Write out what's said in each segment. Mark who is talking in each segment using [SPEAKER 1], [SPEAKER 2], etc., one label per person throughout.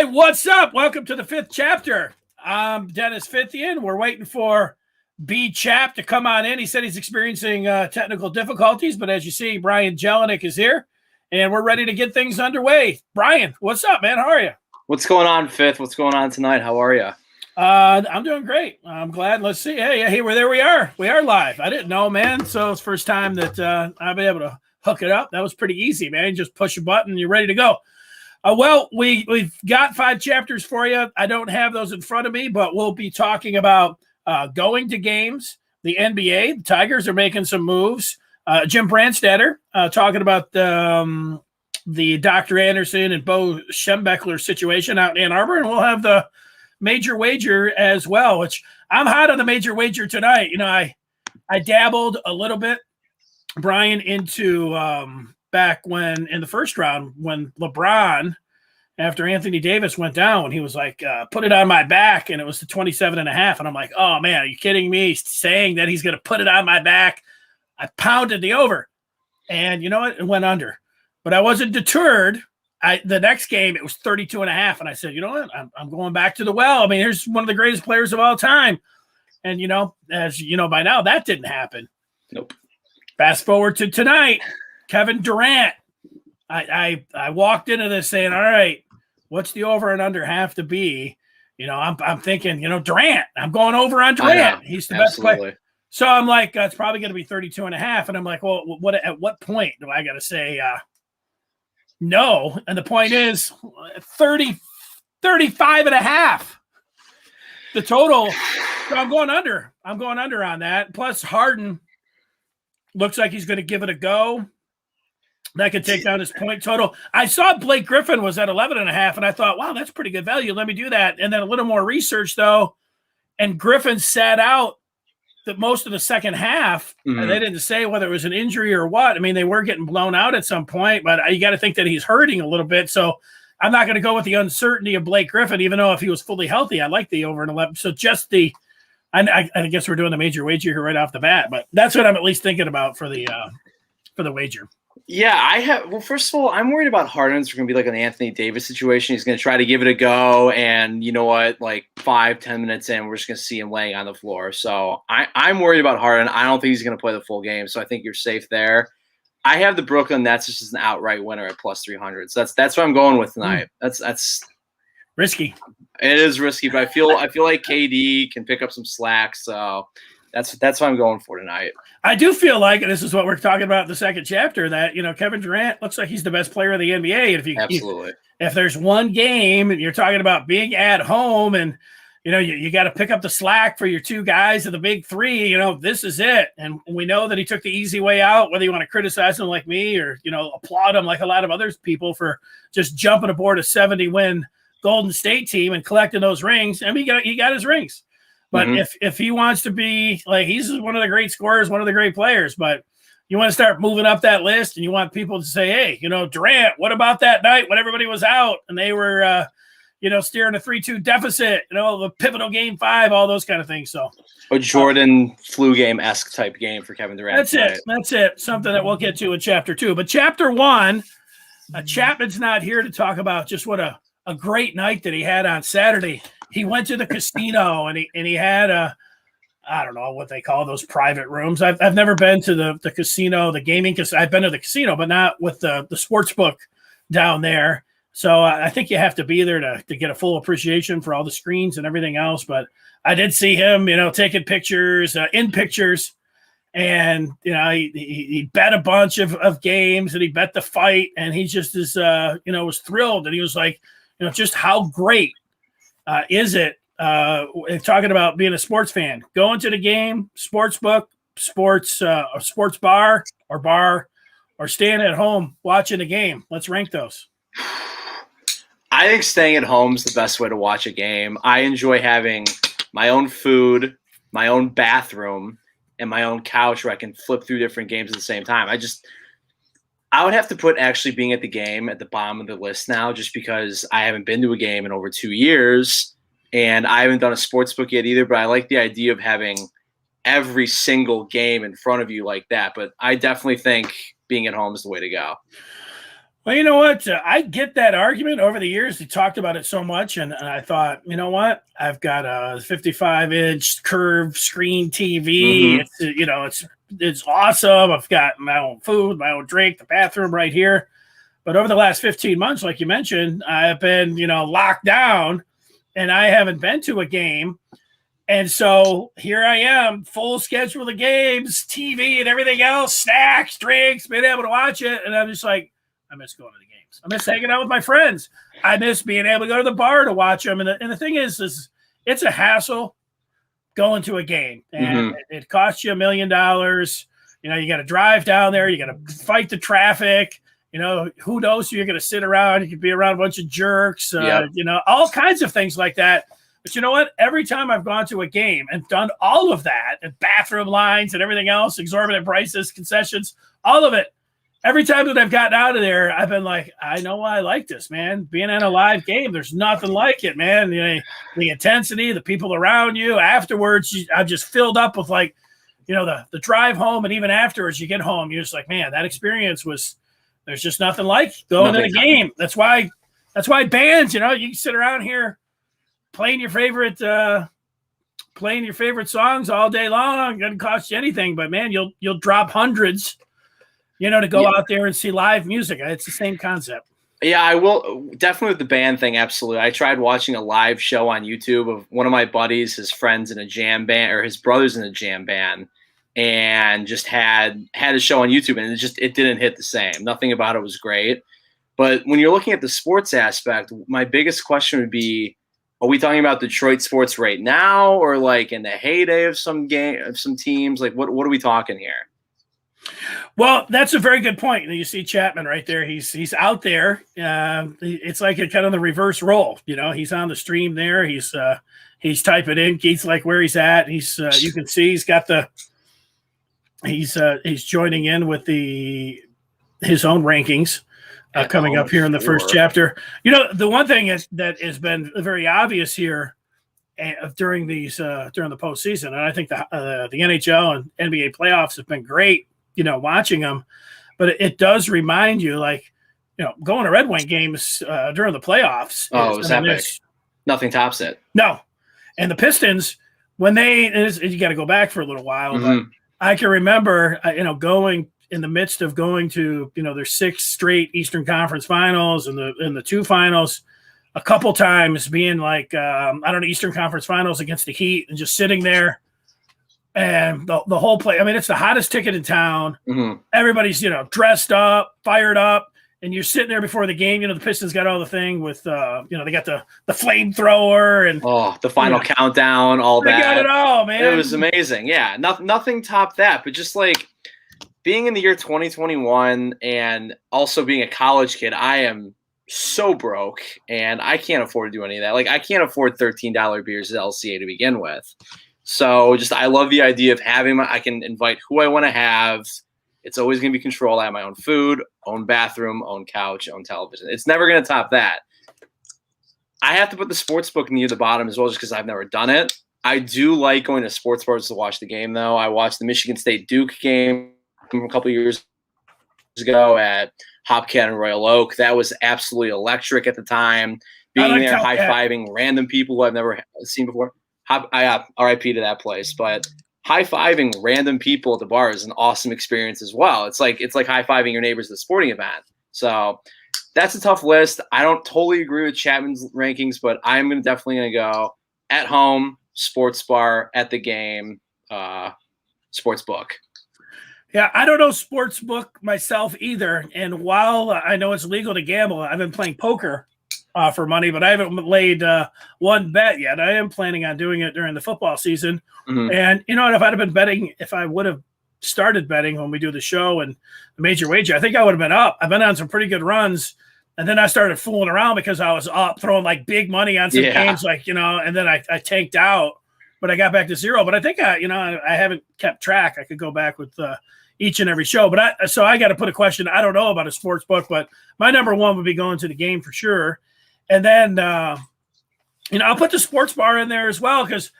[SPEAKER 1] right, what's up? Welcome to the fifth chapter. I'm Dennis Fithian. We're waiting for B Chap to come on in. He said he's experiencing technical difficulties, but as you see, Brian Jelinek is here, and we're ready to get things underway. Brian, what's up, man? How are you?
[SPEAKER 2] What's going on, Fith? What's going on tonight? How are you?
[SPEAKER 1] I'm doing great. I'm glad. Let's see. Hey, there we are. We are live. I didn't know, man. So it's the first time that I've been able to hook it up. That was pretty easy, man. You just push a button and you're ready to go. Well, we've got 5 chapters for you. I don't have those in front of me, but we'll be talking about going to games, the NBA. The Tigers are making some moves. Jim Brandstatter talking about the Dr. Anderson and Bo Schembechler situation out in Ann Arbor, and we'll have the major wager as well, which I'm hot on the major wager tonight. You know, I dabbled a little bit, Brian, into back when in the first round when LeBron, after Anthony Davis went down, he was like, put it on my back, and it was the 27.5. And I'm like, oh man, are you kidding me? He's saying that he's going to put it on my back. I pounded the over, and you know what? It went under, but I wasn't deterred. The next game, it was 32.5. And I said, you know what? I'm going back to the well. I mean, here's one of the greatest players of all time. And, you know, as you know, by now that didn't happen.
[SPEAKER 2] Nope. Fast
[SPEAKER 1] forward to tonight, Kevin Durant. I walked into this saying, all right, what's the over and under have to be? You know, I'm thinking, you know, Durant. I'm going over on Durant. He's the best player. So I'm like, it's probably going to be 32.5. And I'm like, well, at what point do I got to say no? And the point is 35.5. The total. So I'm going under. I'm going under on that. Plus Harden looks like he's going to give it a go. That could take down his point total. I saw Blake Griffin was at 11.5, and I thought, wow, that's pretty good value. Let me do that. And then a little more research, though, and Griffin sat out most of the second half. Mm-hmm. And they didn't say whether it was an injury or what. I mean, they were getting blown out at some point, but you got to think that he's hurting a little bit. So I'm not going to go with the uncertainty of Blake Griffin, even though if he was fully healthy, I like the over and 11. So just I guess we're doing the major wager here right off the bat, but that's what I'm at least thinking about for the wager.
[SPEAKER 2] Yeah, well, first of all, I'm worried about Harden's going to be like an Anthony Davis situation. He's going to try to give it a go, and you know what? Like 5-10 minutes in, we're just going to see him laying on the floor. So I'm worried about Harden. I don't think he's going to play the full game, so I think you're safe there. I have the Brooklyn Nets just as an outright winner at plus 300. So that's what I'm going with tonight. That's
[SPEAKER 1] risky.
[SPEAKER 2] It is risky, but I feel like KD can pick up some slack. So that's what I'm going for tonight.
[SPEAKER 1] I do feel like, and this is what we're talking about in the second chapter, that, you know, Kevin Durant looks like he's the best player in the NBA. And
[SPEAKER 2] Absolutely.
[SPEAKER 1] If there's one game and you're talking about being at home and, you know, you got to pick up the slack for your 2 guys of the big 3, you know, this is it. And we know that he took the easy way out, whether you want to criticize him like me or, you know, applaud him like a lot of other people for just jumping aboard a 70-win Golden State team and collecting those rings. I mean, he got his rings. But if he wants to be like, he's one of the great scorers, one of the great players, but you want to start moving up that list and you want people to say, hey, you know, Durant, what about that night when everybody was out and they were, you know, steering a 3-2 deficit, you know, the pivotal game 5, all those kind of things. So
[SPEAKER 2] a Jordan flu game-esque type game for Kevin Durant.
[SPEAKER 1] That's it. Something that we'll get to in chapter 2. But chapter 1, Chapman's not here to talk about just what a great night that he had on Saturday. He went to the casino and he had I don't know what they call those private rooms. I've never been to the casino, the gaming casino. I've been to the casino, but not with the sportsbook down there. So I think you have to be there to get a full appreciation for all the screens and everything else. But I did see him, you know, taking pictures, in pictures. And, you know, he bet a bunch of games and he bet the fight. And he just is, you know, was thrilled. And he was like, you know, just how great is it talking about being a sports fan, going to the game, sports book, sports bar, or staying at home watching the game? Let's rank those.
[SPEAKER 2] I think staying at home is the best way to watch a game. I enjoy having my own food, my own bathroom, and my own couch where I can flip through different games at the same time. I would have to put actually being at the game at the bottom of the list now, just because I haven't been to a game in over 2 years and I haven't done a sports book yet either, but I like the idea of having every single game in front of you like that. But I definitely think being at home is the way to go.
[SPEAKER 1] Well, you know what? I get that argument over the years. We talked about it so much, and I thought, you know what? I've got a 55-inch curved screen TV.
[SPEAKER 2] Mm-hmm.
[SPEAKER 1] It's awesome. I've got my own food, my own drink, the bathroom right here. But over the last 15 months, like you mentioned, I've been, locked down, and I haven't been to a game. And so here I am, full schedule of games, TV and everything else, snacks, drinks, being able to watch it. And I'm just like, I miss going to the games. I miss hanging out with my friends. I miss being able to go to the bar to watch them. And the thing is it's a hassle going to a game. And it costs you $1 million. You got to drive down there. You got to fight the traffic. Who knows who you're going to sit around. You could be around a bunch of jerks, all kinds of things like that. But you know what? Every time I've gone to a game and done all of that, and bathroom lines and everything else, exorbitant prices, concessions, all of it, every time that I've gotten out of there, I've been like, I know why I like this, man. Being in a live game, there's nothing like it, man. The intensity, the people around you. Afterwards, I'm just filled up with the drive home, and even afterwards, you get home, you're just like, man, that experience was. There's just nothing like going to the game. That's why bands, you can sit around here playing your favorite songs all day long. It doesn't cost you anything, but man, you'll drop hundreds, to go out there and see live music. It's the same concept.
[SPEAKER 2] Yeah, I will definitely with the band thing. Absolutely. I tried watching a live show on YouTube of one of my buddies, his friends in a jam band, or his brothers in a jam band, and just had a show on YouTube, and it didn't hit the same. Nothing about it was great. But when you're looking at the sports aspect, my biggest question would be, are we talking about Detroit sports right now, or like in the heyday of some teams? Like what are we talking here?
[SPEAKER 1] Well, that's a very good point. You see Chapman right there. He's out there. It's like a kind of the reverse role. He's on the stream there. He's typing in. Keith's like where he's at. You can see he's got he's joining in with his own rankings coming up here in the first chapter. The one thing that has been very obvious here during the postseason, and I think the NHL and NBA playoffs have been great. Watching them, but it does remind you, going to Red Wing games during the playoffs.
[SPEAKER 2] Oh, it was epic. Nothing tops it. No,
[SPEAKER 1] and the Pistons when you got to go back for a little while, but I can remember, going in the midst of going to, their 6 straight Eastern Conference Finals and the 2 finals, a couple times being Eastern Conference Finals against the Heat and just sitting there. And the whole play, it's the hottest ticket in town. Everybody's, dressed up, fired up, and you're sitting there before the game. The Pistons got all the thing with, they got the flamethrower and
[SPEAKER 2] the final countdown, all that.
[SPEAKER 1] They got it all, man.
[SPEAKER 2] It was amazing. Yeah, nothing topped that. But just being in the year 2021 and also being a college kid, I am so broke and I can't afford to do any of that. I can't afford $13 beers at LCA to begin with. So I love the idea of having I can invite who I want to have. It's always going to be controlled. I have my own food, own bathroom, own couch, own television. It's never going to top that. I have to put the sports book near the bottom as well, just because I've never done it. I do like going to sports bars to watch the game, though. I watched the Michigan State Duke game a couple of years ago at Hopcat and Royal Oak. That was absolutely electric at the time. Being there, high-fiving random people who I've never seen before. RIP to that place, but high-fiving random people at the bar is an awesome experience as well. It's like high-fiving your neighbors at a sporting event. So that's a tough list. I don't totally agree with Chapman's rankings, but I'm definitely going to go at home, sports bar, at the game, sports book.
[SPEAKER 1] Yeah, I don't know sports book myself either. And while I know it's legal to gamble, I've been playing poker for money, but I haven't laid one bet yet. I am planning on doing it during the football season. And if I would have started betting when we do the show and the major wager, I think I would have been up. I've been on some pretty good runs, and then I started fooling around because I was up throwing big money on some games, and then I tanked out, but I got back to zero. But I think I haven't kept track. I could go back with each and every show, so I got to put a question. I don't know about a sports book, but my number one would be going to the game for sure. And then, I'll put the sports bar in there as well because,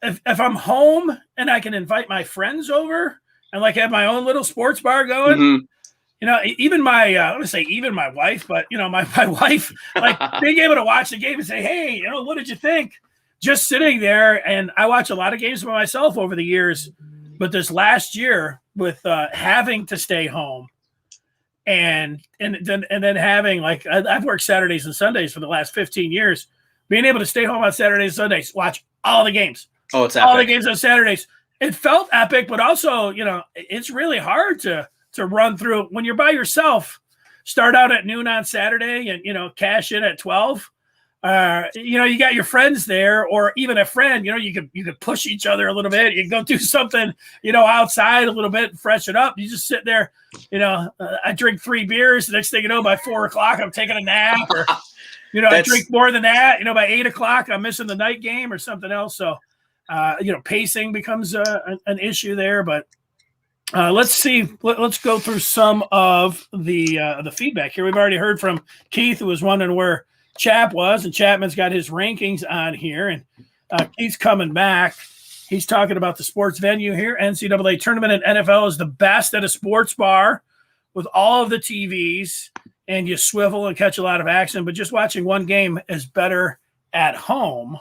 [SPEAKER 1] if I'm home and I can invite my friends over and have my own little sports bar going, even my I want to say even my wife, but my wife, like being able to watch the game and say, hey, what did you think? Just sitting there, and I watch a lot of games by myself over the years, but this last year with having to stay home, and then having, like, I've worked Saturdays and Sundays for the last 15 years, being able to stay home on Saturdays and Sundays, watch all the games.
[SPEAKER 2] Oh, it's epic.
[SPEAKER 1] All the games on Saturdays. It felt epic, but also, it's really hard to run through when you're by yourself. Start out at noon on Saturday and cash in at 12. You got your friends there, or even a friend. You could push each other a little bit. You can go do something outside a little bit and freshen up. You just sit there. I drink 3 beers. The next thing you know, by 4 o'clock, I'm taking a nap, or I drink more than that. By 8 o'clock, I'm missing the night game or something else. So pacing becomes an issue there. But let's see. Let's go through some of the feedback here. We've already heard from Keith, who was wondering where Chap was, and Chapman's got his rankings on here, and Keith's coming back. He's talking about the sports venue here. NCAA tournament and NFL is the best at a sports bar with all of the TVs, and you swivel and catch a lot of action, but just watching one game is better at home.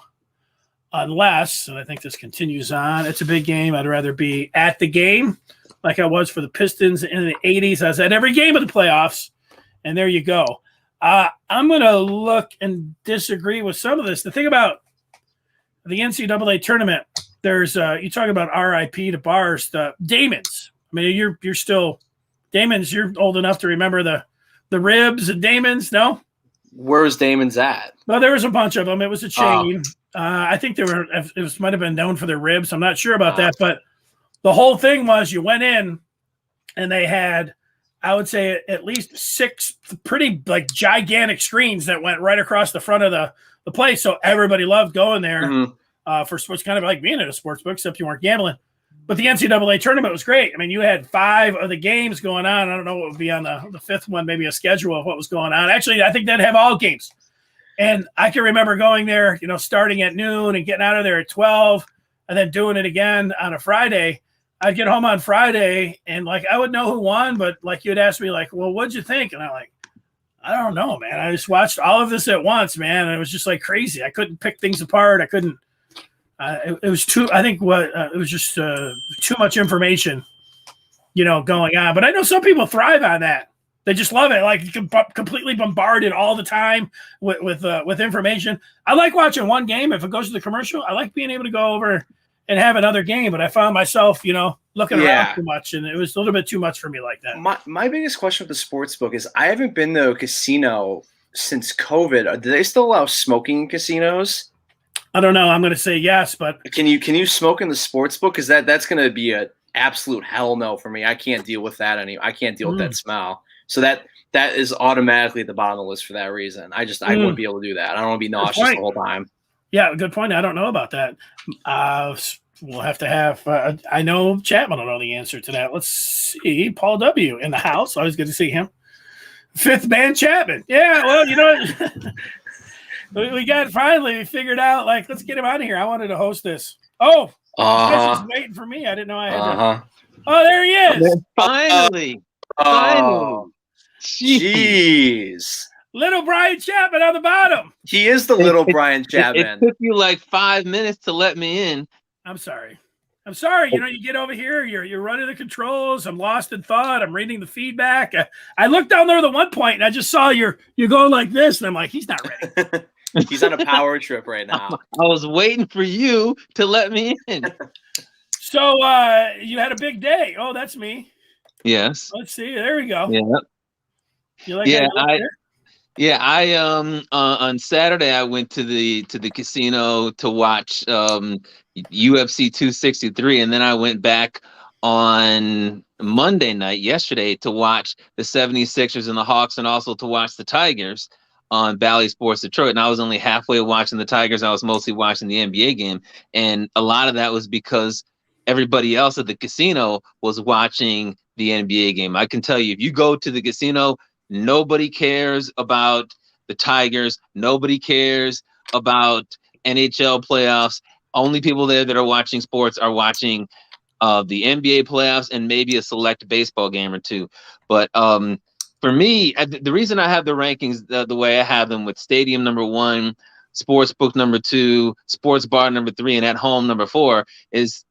[SPEAKER 1] Unless, and I think this continues on, it's a big game. I'd rather be at the game like I was for the Pistons in the 80s. I was at every game of the playoffs, and there you go. I'm going to look and disagree with some of this. The thing about the NCAA tournament, there's you talk about RIP to bars, the Damon's. I mean, you're still Damon's. You're old enough to remember the Ribs and Damon's, no?
[SPEAKER 2] Where's Damon's at?
[SPEAKER 1] Well, there was a bunch of them. It was a chain. I think might have been known for their ribs. I'm not sure about that, but the whole thing was you went in and they had, I would say, at least 6 pretty gigantic screens that went right across the front of the place. So everybody loved going there for sports, kind of like being at a sports book, except you weren't gambling. But the NCAA tournament was great. I mean, you had 5 of the games going on. I don't know what would be on the 5th one, maybe a schedule of what was going on. Actually, I think they'd have all games. And I can remember going there, starting at noon and getting out of there at 12 and then doing it again on a Friday. I'd get home on Friday and I would know who won, but you'd ask me well, what'd you think? And I'm like, I don't know, man. I just watched all of this at once, man. And it was just crazy. I couldn't pick things apart. I couldn't, it was too, I think it was just too much information, going on. But I know some people thrive on that. They just love it. Completely bombarded all the time with information. I like watching one game. If it goes to the commercial, I like being able to go over and have another game, but I found myself, looking around too much, and it was a little bit too much for me like that.
[SPEAKER 2] My biggest question with the sports book is I haven't been to a casino since COVID. Do they still allow smoking in casinos?
[SPEAKER 1] I don't know. I'm going to say yes, but
[SPEAKER 2] can you smoke in the sports book? Because that's going to be an absolute hell no for me. I can't deal with that I can't deal with that smell. So that is automatically at the bottom of the list for that reason. I wouldn't be able to do that. I don't want to be nauseous the whole time.
[SPEAKER 1] Yeah, good point. I don't know about that. We'll have to have I know Chapman will know the answer to that. Let's see. Paul W. in the house. Always good to see him. 5th man Chapman. Yeah, well, we got finally figured out, let's get him out of here. I wanted to host this. Oh, he's waiting for me. I didn't know I had to. Oh, there he is.
[SPEAKER 3] Finally.
[SPEAKER 2] Oh, jeez.
[SPEAKER 1] Little Brian Chapman on the bottom.
[SPEAKER 2] He is the little Brian Chapman.
[SPEAKER 3] It took you 5 minutes to let me in.
[SPEAKER 1] I'm sorry. You get over here, you're running the controls. I'm lost in thought. I'm reading the feedback. I looked down there at one point and I just saw you're going like this, and I'm like, he's not ready.
[SPEAKER 2] He's on a power trip right now.
[SPEAKER 3] I was waiting for you to let me in.
[SPEAKER 1] So you had a big day. Oh, that's me.
[SPEAKER 3] Yes.
[SPEAKER 1] Let's see. There we go.
[SPEAKER 3] Yeah. I on Saturday I went to the casino to watch UFC 263, and then I went back on Monday night yesterday to watch the 76ers and the Hawks, and also to watch the Tigers on Bally Sports Detroit. And I was only halfway watching the Tigers. I was mostly watching the NBA game, and a lot of that was because everybody else at the casino was watching the NBA game. I can tell you, if you go to the casino, nobody cares about the Tigers. Nobody cares about NHL playoffs. Only people there that are watching sports are watching the NBA playoffs, and maybe a select baseball game or two. But for me, the reason I have the rankings the way I have them, with stadium number 1, sportsbook number 2, sports bar number 3, and at home number 4, is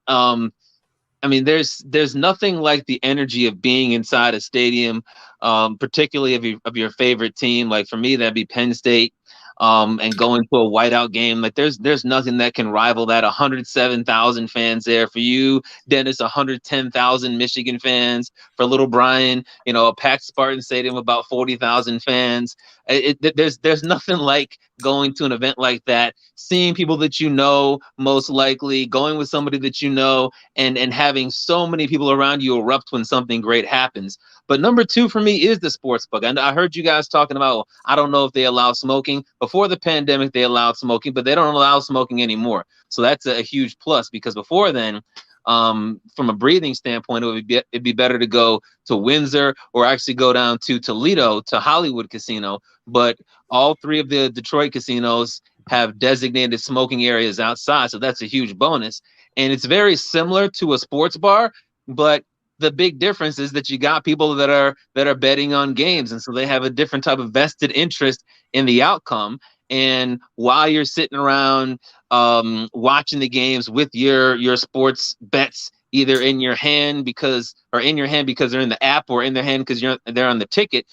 [SPEAKER 3] I mean, there's nothing like the energy of being inside a stadium, particularly of your favorite team. Like for me, that'd be Penn State. And going to a whiteout game, like there's nothing that can rival that. 107,000 fans there. For you, Dennis, 110,000 Michigan fans. For little Brian, a packed Spartan Stadium, about 40,000 fans. There's nothing like going to an event like that, seeing people that most likely, going with somebody that and having so many people around you erupt when something great happens. But number 2 for me is the sports book. And I heard you guys talking about, I don't know if they allow smoking. Before the pandemic, they allowed smoking, but they don't allow smoking anymore. So that's a huge plus, because before then, from a breathing standpoint, it'd be better to go to Windsor or actually go down to Toledo, to Hollywood Casino. But all 3 of the Detroit casinos have designated smoking areas outside. So that's a huge bonus. And it's very similar to a sports bar, but the big difference is that you got people that are betting on games, and so they have a different type of vested interest in the outcome. And while you're sitting around watching the games with your sports bets either in your hand because they're in the app, or in their hand because they're on the ticket,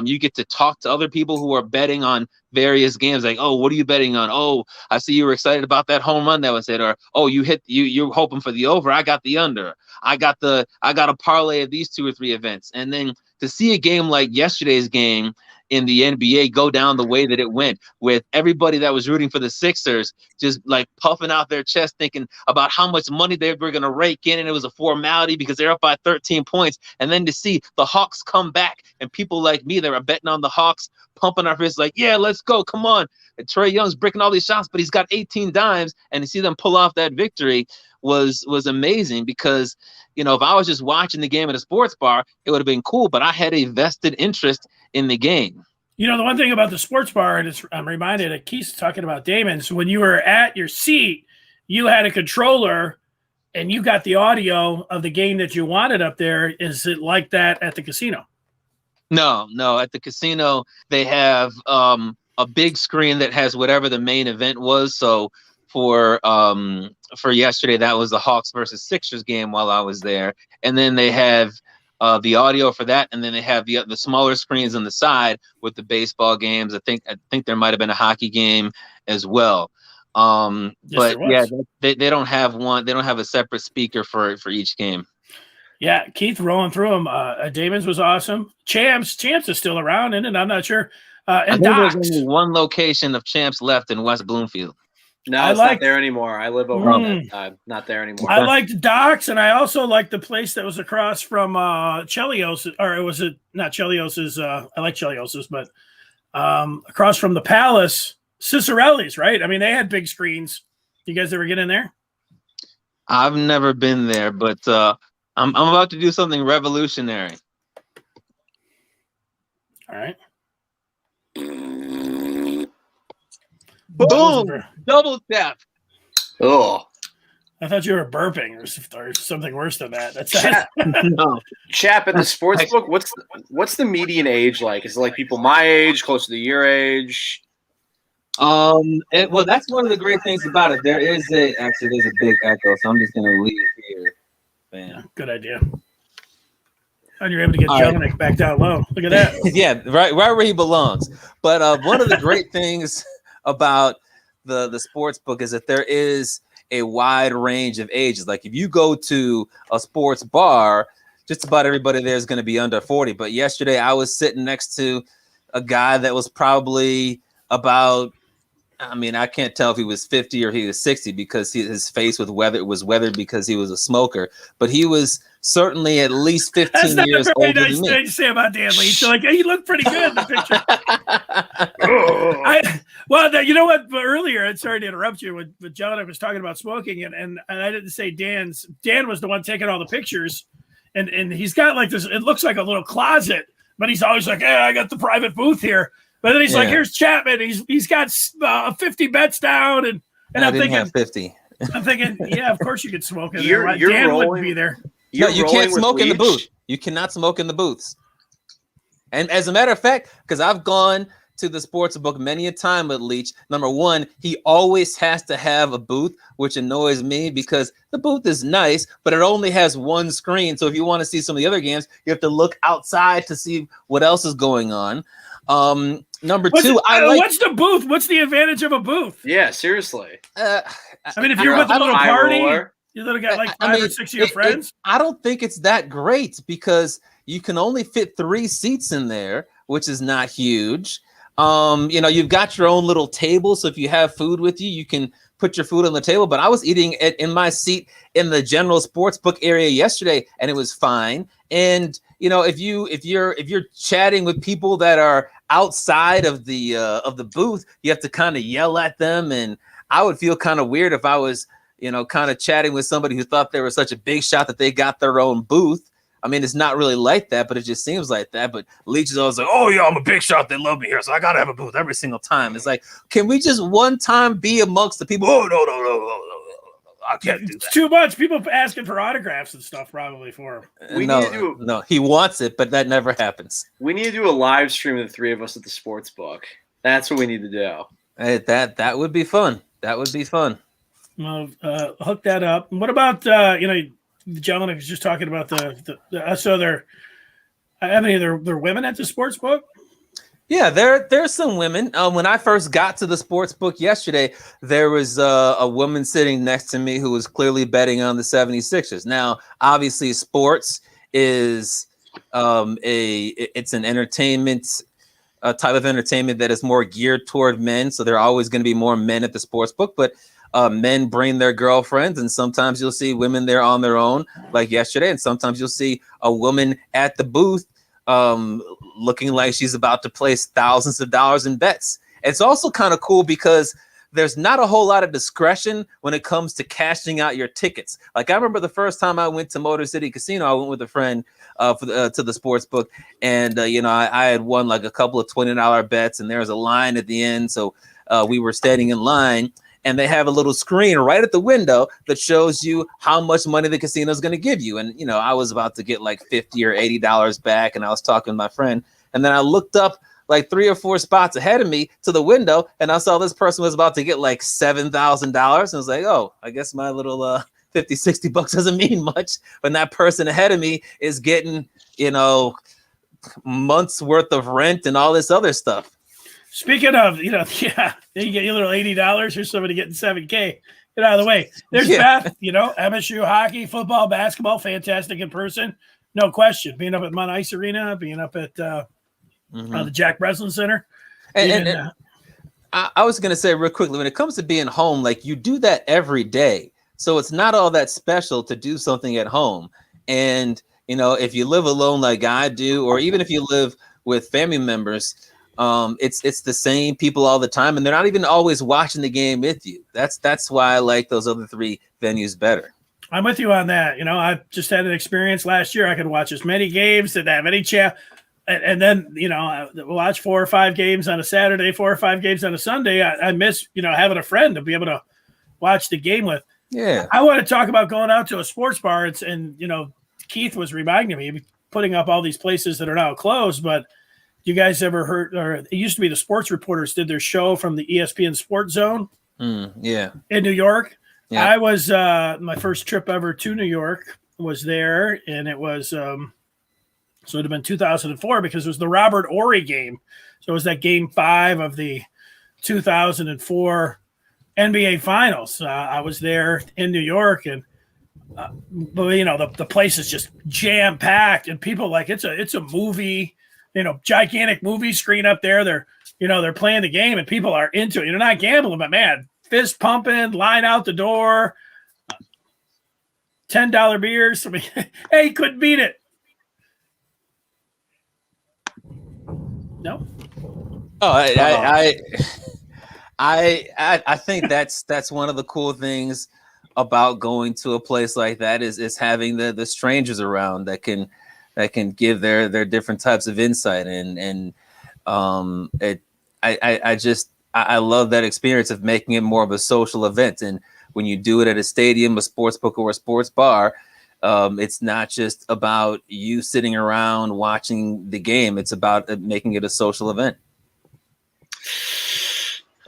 [SPEAKER 3] you get to talk to other people who are betting on various games. Like, oh, what are you betting on? Oh, I see you were excited about that home run that was hit. Or, oh, you're hoping for the over. I got the under. I got a parlay of these 2 or 3 events. And then to see a game like yesterday's game in the NBA go down the way that it went, with everybody that was rooting for the Sixers just like puffing out their chest, thinking about how much money they were going to rake in, and it was a formality because they're up by 13 points. And then to see the Hawks come back, and people like me that are betting on the Hawks pumping our fists like, yeah, let's go, come on. And Trae Young's breaking all these shots, but he's got 18 dimes, and to see them pull off that victory was amazing. Because if I was just watching the game at a sports bar, it would have been cool, but I had a vested interest in the game.
[SPEAKER 1] The one thing about the sports bar, and I'm reminded of Keith talking about Damon, so when you were at your seat, you had a controller and you got the audio of the game that you wanted up there. Is it like that at the casino?
[SPEAKER 3] No. At the casino, they have a big screen that has whatever the main event was. So for yesterday, that was the Hawks versus Sixers game while I was there. And then they have the audio for that, and then they have the smaller screens on the side with the baseball games. I think there might have been a hockey game as well. But yeah, they don't have one. They don't have a separate speaker for each game.
[SPEAKER 1] Yeah, Keith rolling through them. Damon's was awesome. Champs is still around, and I'm not sure. And
[SPEAKER 3] there's only one location of Champs left in West Bloomfield.
[SPEAKER 2] No, it's not there anymore. I live over on that side. Not there anymore.
[SPEAKER 1] I liked Doc's, and I also liked the place that was across from Chelios, or was it not Chelios's? I like Chelios's, but across from the Palace, Cicerelli's, right? I mean, they had big screens. You guys ever get in there?
[SPEAKER 3] I've never been there, but I'm about to do something revolutionary.
[SPEAKER 1] All right.
[SPEAKER 3] Boom! Double tap.
[SPEAKER 2] Oh,
[SPEAKER 1] I thought you were burping or something worse than that. That's
[SPEAKER 3] no.
[SPEAKER 2] Chap, at the sports book, what's the median age like? Is it like people my age, close to your age?
[SPEAKER 3] Well, that's one of the great things about it. There's a big echo, so I'm just gonna leave here.
[SPEAKER 1] Bam. Good idea. And you're able to get Jelinek back down low. Look at that.
[SPEAKER 3] Yeah, right where he belongs. But one of the great things about the sports book is that there is a wide range of ages. Like if you go to a sports bar, just about everybody there is going to be under 40. But yesterday I was sitting next to a guy that was probably about, I can't tell if he was 50 or he was 60 because his face was weathered because he was a smoker. But he was certainly at least 15 years older than me. That's not a very nice
[SPEAKER 1] thing to say about Dan Leach. So, he looked pretty good in the picture. You know what? But earlier, sorry to interrupt you, when John was talking about smoking, and I didn't say Dan was the one taking all the pictures, and he's got like this. It looks like a little closet, but he's always like, "Hey, I got the private booth here." But then he's like, "Here's Chapman. He's got 50 bets down," and I'm thinking,
[SPEAKER 3] have 50.
[SPEAKER 1] I'm thinking, yeah, of course you could smoke in
[SPEAKER 2] You're
[SPEAKER 1] there. Dan
[SPEAKER 2] rolling,
[SPEAKER 1] wouldn't be there.
[SPEAKER 3] No, you can't smoke in the booth. You cannot smoke in the booths. And as a matter of fact, because I've gone to the sports book many a time with Leach, number one, he always has to have a booth, which annoys me because the booth is nice, but it only has one screen. So if you want to see some of the other games, you have to look outside to see what else is going on. Number two,
[SPEAKER 1] what's the booth? What's the advantage of a booth?
[SPEAKER 2] Yeah, seriously.
[SPEAKER 1] I mean, if you're with a little party, you little got like five or six of your friends.
[SPEAKER 3] I don't think it's that great because you can only fit 3 seats in there, which is not huge. You've got your own little table, so if you have food with you, you can put your food on the table. But I was eating in my seat in the general sports book area yesterday, and it was fine. And if you're chatting with people that are outside of the booth, you have to kind of yell at them, and I would feel kind of weird if I was kind of chatting with somebody who thought they were such a big shot that they got their own booth. I mean, it's not really like that, but it just seems like that. But Leach is always like, oh, yeah, I'm a big shot. They love me here, so I got to have a booth every single time. It's like, can we just one time be amongst the people? Oh, no. I can't do that.
[SPEAKER 1] It's too much. People asking for autographs and stuff probably for him.
[SPEAKER 3] No, he wants it, but that never happens.
[SPEAKER 2] We need to do a live stream of the 3 of us at the sports book. That's what we need to do.
[SPEAKER 3] Hey, that would be fun. That would be fun.
[SPEAKER 1] Well, hook that up. What about the gentleman was just talking about so they're women at the sports book?
[SPEAKER 3] Yeah, there's some women. When I first got to the sports book yesterday, there was a woman sitting next to me who was clearly betting on the 76ers. Now, obviously, sports is it's an entertainment type of entertainment that is more geared toward men. So there are always going to be more men at the sports book, but men bring their girlfriends, and sometimes you'll see women there on their own, like yesterday, and sometimes you'll see a woman at the booth looking like she's about to place thousands of dollars in bets. It's also kind of cool because there's not a whole lot of discretion when it comes to cashing out your tickets. Like I remember the first time I went to Motor City Casino, I went with a friend to the sports book, and I had won like a couple of $20 bets, and there was a line at the end, so we were standing in line. And they have a little screen right at the window that shows you how much money the casino is going to give you. And, I was about to get like $50 or $80 back. And I was talking to my friend. And then I looked up like 3 or 4 spots ahead of me to the window. And I saw this person was about to get like $7,000. And I was like, oh, I guess my little $50-$60 doesn't mean much. When that person ahead of me is getting, months worth of rent and all this other stuff.
[SPEAKER 1] Speaking of, you get your little $80. Here's somebody getting $7K. Get out of the way. There's Beth, MSU hockey, football, basketball, fantastic in person. No question. Being up at Mount Ice Arena, being up at the Jack Breslin Center.
[SPEAKER 3] And I was going to say real quickly, when it comes to being home, like you do that every day. So it's not all that special to do something at home. And, if you live alone like I do, or even if you live with family members, it's the same people all the time, and they're not even always watching the game with you. That's why I like those other 3 venues better.
[SPEAKER 1] I'm with you on that. I just had an experience last year. I could watch as many games, didn't have any chat, and then I watch 4 or 5 games on a Saturday, 4 or 5 games on a Sunday. I miss having a friend to be able to watch the game with.
[SPEAKER 3] Yeah,
[SPEAKER 1] I want to talk about going out to a sports bar. And Keith was reminding me putting up all these places that are now closed, but. You guys ever heard, or it used to be the sports reporters did their show from the ESPN Sports Zone in New York. Yeah. I was, my first trip ever to New York was there, and it was, so it would have been 2004 because it was the Robert Horry game. So it was that game 5 of the 2004 NBA Finals. I was there in New York, and the place is just jam packed, and people like it's a movie. Gigantic movie screen up there. They're playing the game and people are into it. You're not gambling, but man, fist pumping, line out the door, $10 beers. I mean, hey, couldn't beat it. No.
[SPEAKER 3] Oh, I think that's one of the cool things about going to a place like that is having the strangers around that can give their different types of insight. I love that experience of making it more of a social event. And when you do it at a stadium, a sports book, or a sports bar, it's not just about you sitting around watching the game. It's about making it a social event.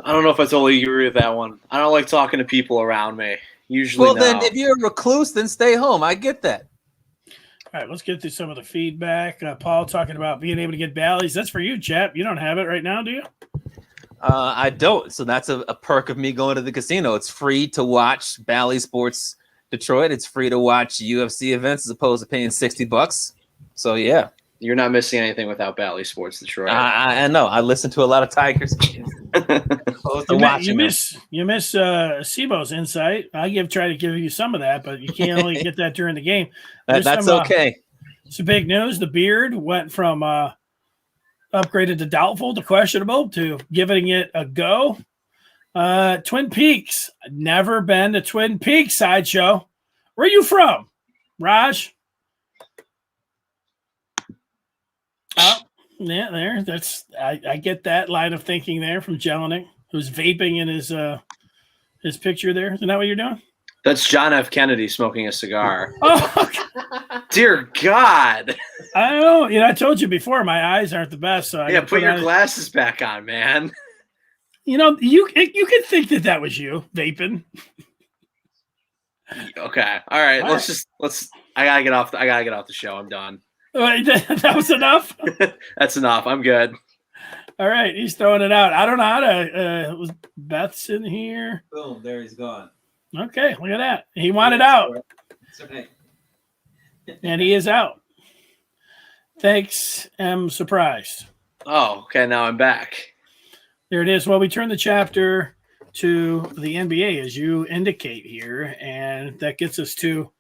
[SPEAKER 2] I don't know if I totally agree with that one. I don't like talking to people around me. Usually,
[SPEAKER 3] then if you're a recluse, then stay home. I get that.
[SPEAKER 1] All right, let's get through some of the feedback. Paul talking about being able to get Bally's. That's for you, chap. You don't have it right now, do you?
[SPEAKER 3] I don't. So that's a perk of me going to the casino. It's free to watch Bally Sports Detroit. It's free to watch UFC events as opposed to paying $60. So yeah,
[SPEAKER 2] you're not missing anything without Bally Sports Detroit.
[SPEAKER 3] I know. I listen to a lot of Tigers games.
[SPEAKER 1] You miss Sibo's insight. Try to give you some of that, but you can't only get that during the game.
[SPEAKER 3] That's okay.
[SPEAKER 1] Some big news. The beard went from upgraded to doubtful to questionable to giving it a go. Twin Peaks. Never been to Twin Peaks, Sideshow. Where are you from, Raj? Oh, yeah, there. That's I get that line of thinking there from Jelinek, who's vaping in his picture there. Isn't that what you're doing?
[SPEAKER 2] That's John F. Kennedy smoking a cigar.
[SPEAKER 1] Oh, okay.
[SPEAKER 2] Dear God.
[SPEAKER 1] I don't know. I told you before, my eyes aren't the best. So
[SPEAKER 2] put your glasses back on, man.
[SPEAKER 1] You could think that was you vaping.
[SPEAKER 2] Okay. All right. I gotta get off the show. I'm done.
[SPEAKER 1] That was enough?
[SPEAKER 2] That's enough. I'm good.
[SPEAKER 1] All right. He's throwing it out. I don't know how to was Beth's in here.
[SPEAKER 3] Boom, there he's gone.
[SPEAKER 1] Okay, look at that. He wanted out.
[SPEAKER 3] Right.
[SPEAKER 1] And he is out. Thanks. I'm surprised.
[SPEAKER 2] Oh, okay. Now I'm back.
[SPEAKER 1] There it is. Well, we turn the chapter to the NBA, as you indicate here, and that gets us to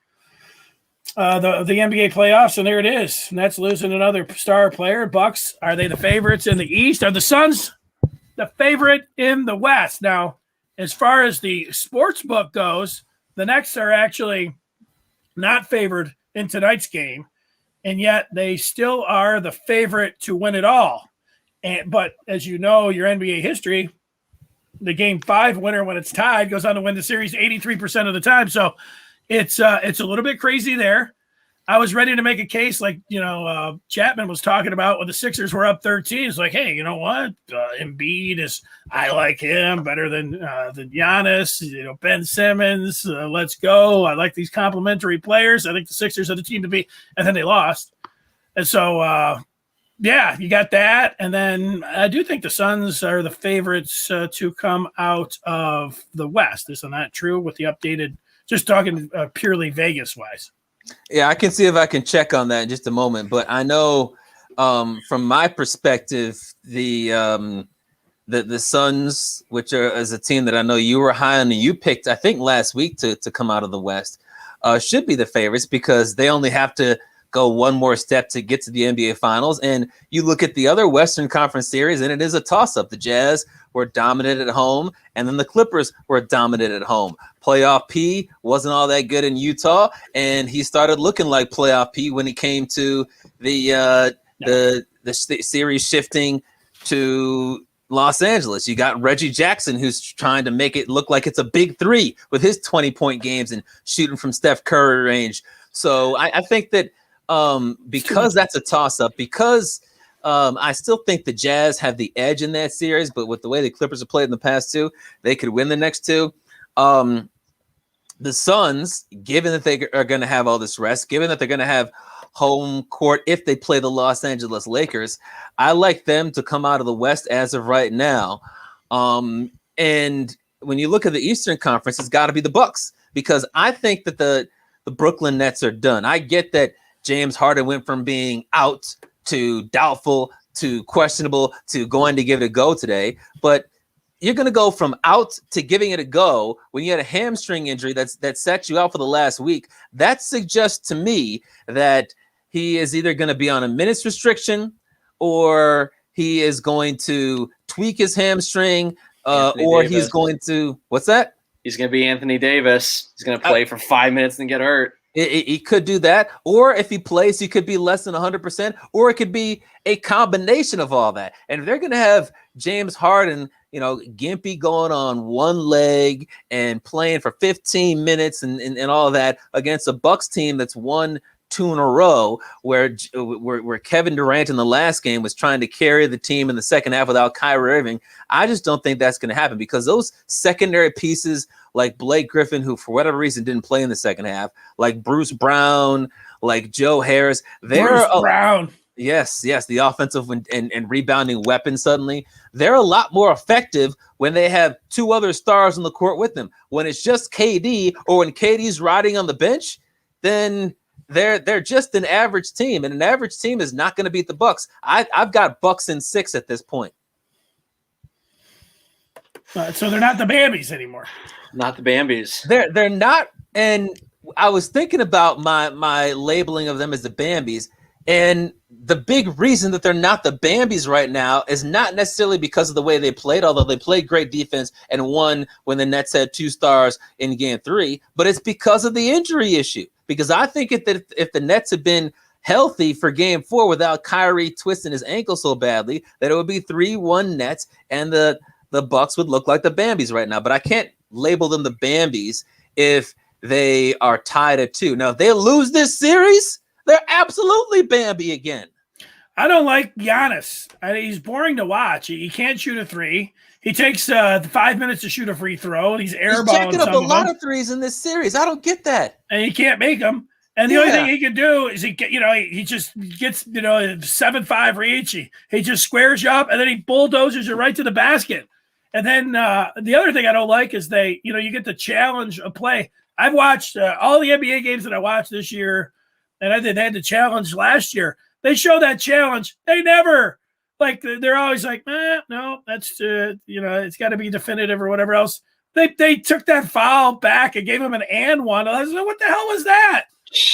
[SPEAKER 1] the NBA playoffs, and there it is. And that's losing another star player. Bucks, are they the favorites in the East? Are the Suns the favorite in the West? Now, as far as the sports book goes, the Knicks are actually not favored in tonight's game, and yet they still are the favorite to win it all. But as you know, your NBA history, the Game 5 winner, when it's tied, goes on to win the series 83% of the time. So it's a little bit crazy there. I was ready to make a case like, Chapman was talking about when the Sixers were up 13. It's like, hey, you know what? Embiid I like him better than Giannis, Ben Simmons. Let's go. I like these complementary players. I think the Sixers are the team to beat. And then they lost. And so, you got that. And then I do think the Suns are the favorites to come out of the West. Isn't that true with the updated, just talking purely Vegas-wise?
[SPEAKER 3] Yeah, I can see if I can check on that in just a moment. But I know from my perspective, the Suns, which is a team that I know you were high on and you picked, I think, last week to come out of the West, should be the favorites because they only have to go one more step to get to the NBA Finals. And you look at the other Western Conference series, and it is a toss-up. The Jazz were dominant at home, and then the Clippers were dominant at home. Playoff P wasn't all that good in Utah, and he started looking like Playoff P when it came to the series shifting to Los Angeles. You got Reggie Jackson, who's trying to make it look like it's a big three with his 20-point games and shooting from Steph Curry range. So I think that because that's a toss-up, because I still think the Jazz have the edge in that series, but with the way the Clippers have played in the past two, they could win the next two. The Suns, given that they are going to have all this rest, given that they're going to have home court if they play the Los Angeles Lakers, I like them to come out of the West as of right now. And when you look at the Eastern Conference, it's got to be the Bucks, because I think that the Brooklyn Nets are done. I get that James Harden went from being out to doubtful to questionable to going to give it a go today, but you're going to go from out to giving it a go when you had a hamstring injury that set you out for the last week. That suggests to me that he is either going to be on a minutes restriction or he is going to tweak his hamstring or Davis. He's going to – what's that?
[SPEAKER 2] He's going to be Anthony Davis. He's going to play for 5 minutes and get hurt.
[SPEAKER 3] He could do that, or if he plays, he could be less than 100%, or it could be a combination of all that. And if they're going to have James Harden, gimpy going on one leg and playing for 15 minutes and all that against a Bucks team that's won 2 in a row, where Kevin Durant in the last game was trying to carry the team in the second half without Kyrie Irving. I just don't think that's going to happen, because those secondary pieces like Blake Griffin, who for whatever reason didn't play in the second half, like Bruce Brown, like Joe Harris,
[SPEAKER 1] Brown.
[SPEAKER 3] Yes, the offensive and rebounding weapon suddenly. They're a lot more effective when they have 2 other stars on the court with them. When it's just KD, or when KD's riding on the bench, then they're just an average team, and an average team is not going to beat the Bucks. I've got Bucks in 6 at this point.
[SPEAKER 1] So they're not the Bambies anymore.
[SPEAKER 2] Not the Bambies.
[SPEAKER 3] They're not. And I was thinking about my labeling of them as the Bambies, and the big reason that they're not the Bambies right now is not necessarily because of the way they played, although they played great defense and won when the Nets had 2 stars in game 3, but it's because of the injury issue. Because I think if the Nets had been healthy for game 4 without Kyrie twisting his ankle so badly, that it would be 3-1 Nets, and the Bucks would look like the Bambies right now. But I can't label them the Bambies if they are tied at 2. Now, if they lose this series, they're absolutely Bambi again.
[SPEAKER 1] I don't like Giannis. He's boring to watch. He can't shoot a 3. He takes 5 minutes to shoot a free throw, and he's airballing.
[SPEAKER 3] He's jacking up a lot of threes in this series. I don't get that.
[SPEAKER 1] And he can't make them. And the only thing he can do is he just gets 7-5 reach. He just squares you up, and then he bulldozers you right to the basket. And then the other thing I don't like is you get the challenge of play. I've watched all the NBA games that I watched this year, and they had the challenge last year. They show that challenge. They never. They're always like, no, that's it's got to be definitive or whatever else. They took that foul back and gave him an and one. I was like, what the hell was that?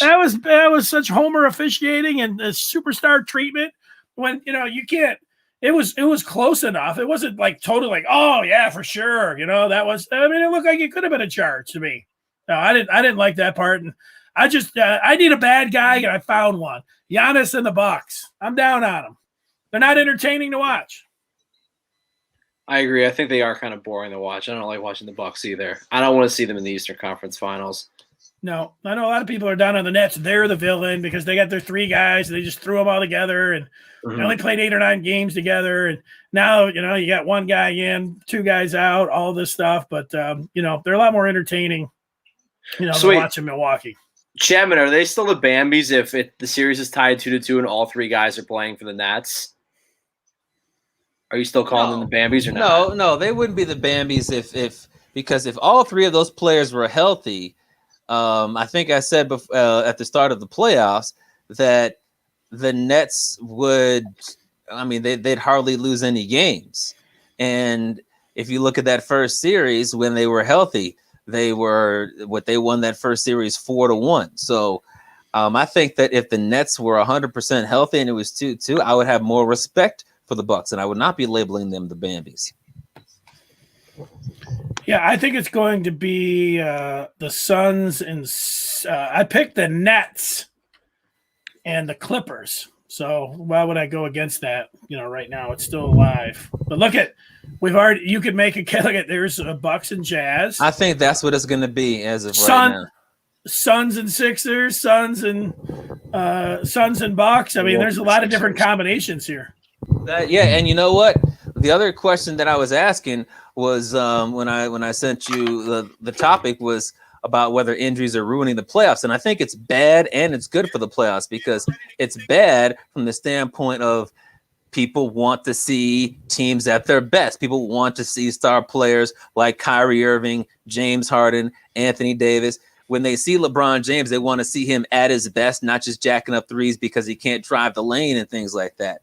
[SPEAKER 1] That was such homer officiating and superstar treatment. When you can't. It was close enough. It wasn't totally oh yeah for sure. That was. I mean, it looked like it could have been a charge to me. No, I didn't like that part. And I just I need a bad guy, and I found one. Giannis and the Bucks. I'm down on them. They're not entertaining to watch.
[SPEAKER 2] I agree. I think they are kind of boring to watch. I don't like watching the Bucks either. I don't want to see them in the Eastern Conference Finals.
[SPEAKER 1] No, I know a lot of people are down on the Nets. They're the villain because they got their 3 guys. And they just threw them all together, and they only played 8 or 9 games together. And now, you got 1 guy in, 2 guys out, all this stuff. But, they're a lot more entertaining, than watching Milwaukee.
[SPEAKER 2] Chapman, are they still the Bambies if the series is tied 2-2 and all 3 guys are playing for the Nets? Are you still calling them the Bambies or not?
[SPEAKER 3] No, they wouldn't be the Bambies because if all 3 of those players were healthy, I think I said before, at the start of the playoffs that the Nets would, they'd hardly lose any games. And if you look at that first series when they were healthy, they won that first series 4-1. So I think that if the Nets were 100% healthy and it was 2-2, I would have more respect for the Bucks, and I would not be labeling them the Bambies.
[SPEAKER 1] Yeah, I think it's going to be the Suns and I picked the Nets and the Clippers. So why would I go against that? Right now it's still alive. But you could make a there's Bucks and Jazz.
[SPEAKER 3] I think that's what it's going to be as of right now.
[SPEAKER 1] Suns and Sixers, Suns and Bucks. There's a lot of different combinations here.
[SPEAKER 3] And you know what? The other question that I was asking was when I sent you the topic was about whether injuries are ruining the playoffs. And I think it's bad and it's good for the playoffs, because it's bad from the standpoint of people want to see teams at their best. People want to see star players like Kyrie Irving, James Harden, Anthony Davis. When they see LeBron James, they want to see him at his best, not just jacking up threes because he can't drive the lane and things like that.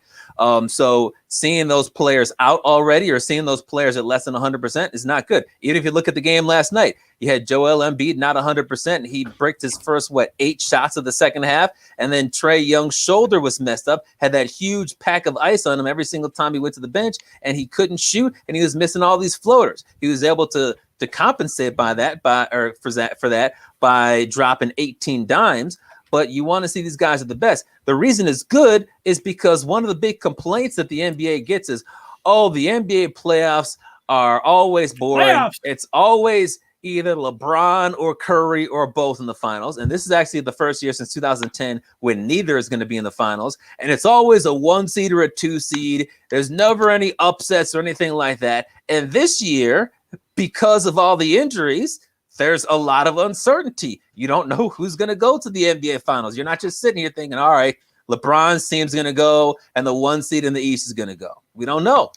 [SPEAKER 3] So seeing those players out already or seeing those players at less than 100% is not good. Even if you look at the game last night, you had Joel Embiid not 100%. He bricked his first, 8 shots of the second half. And then Trae Young's shoulder was messed up, had that huge pack of ice on him every single time he went to the bench, and he couldn't shoot, and he was missing all these floaters. He was able to compensate for that by dropping 18 dimes. But you want to see these guys at the best. The reason it's good is because one of the big complaints that the NBA gets is, oh, the NBA playoffs are always boring.
[SPEAKER 1] Playoffs.
[SPEAKER 3] It's always either LeBron or Curry or both in the finals. And this is actually the first year since 2010 when neither is going to be in the finals. And it's always a 1 seed or a 2 seed. There's never any upsets or anything like that. And this year, because of all the injuries, there's a lot of uncertainty. You don't know who's going to go to the NBA finals. You're not just sitting here thinking, all right, LeBron's team's going to go and the 1 seed in the East is going to go. We don't know.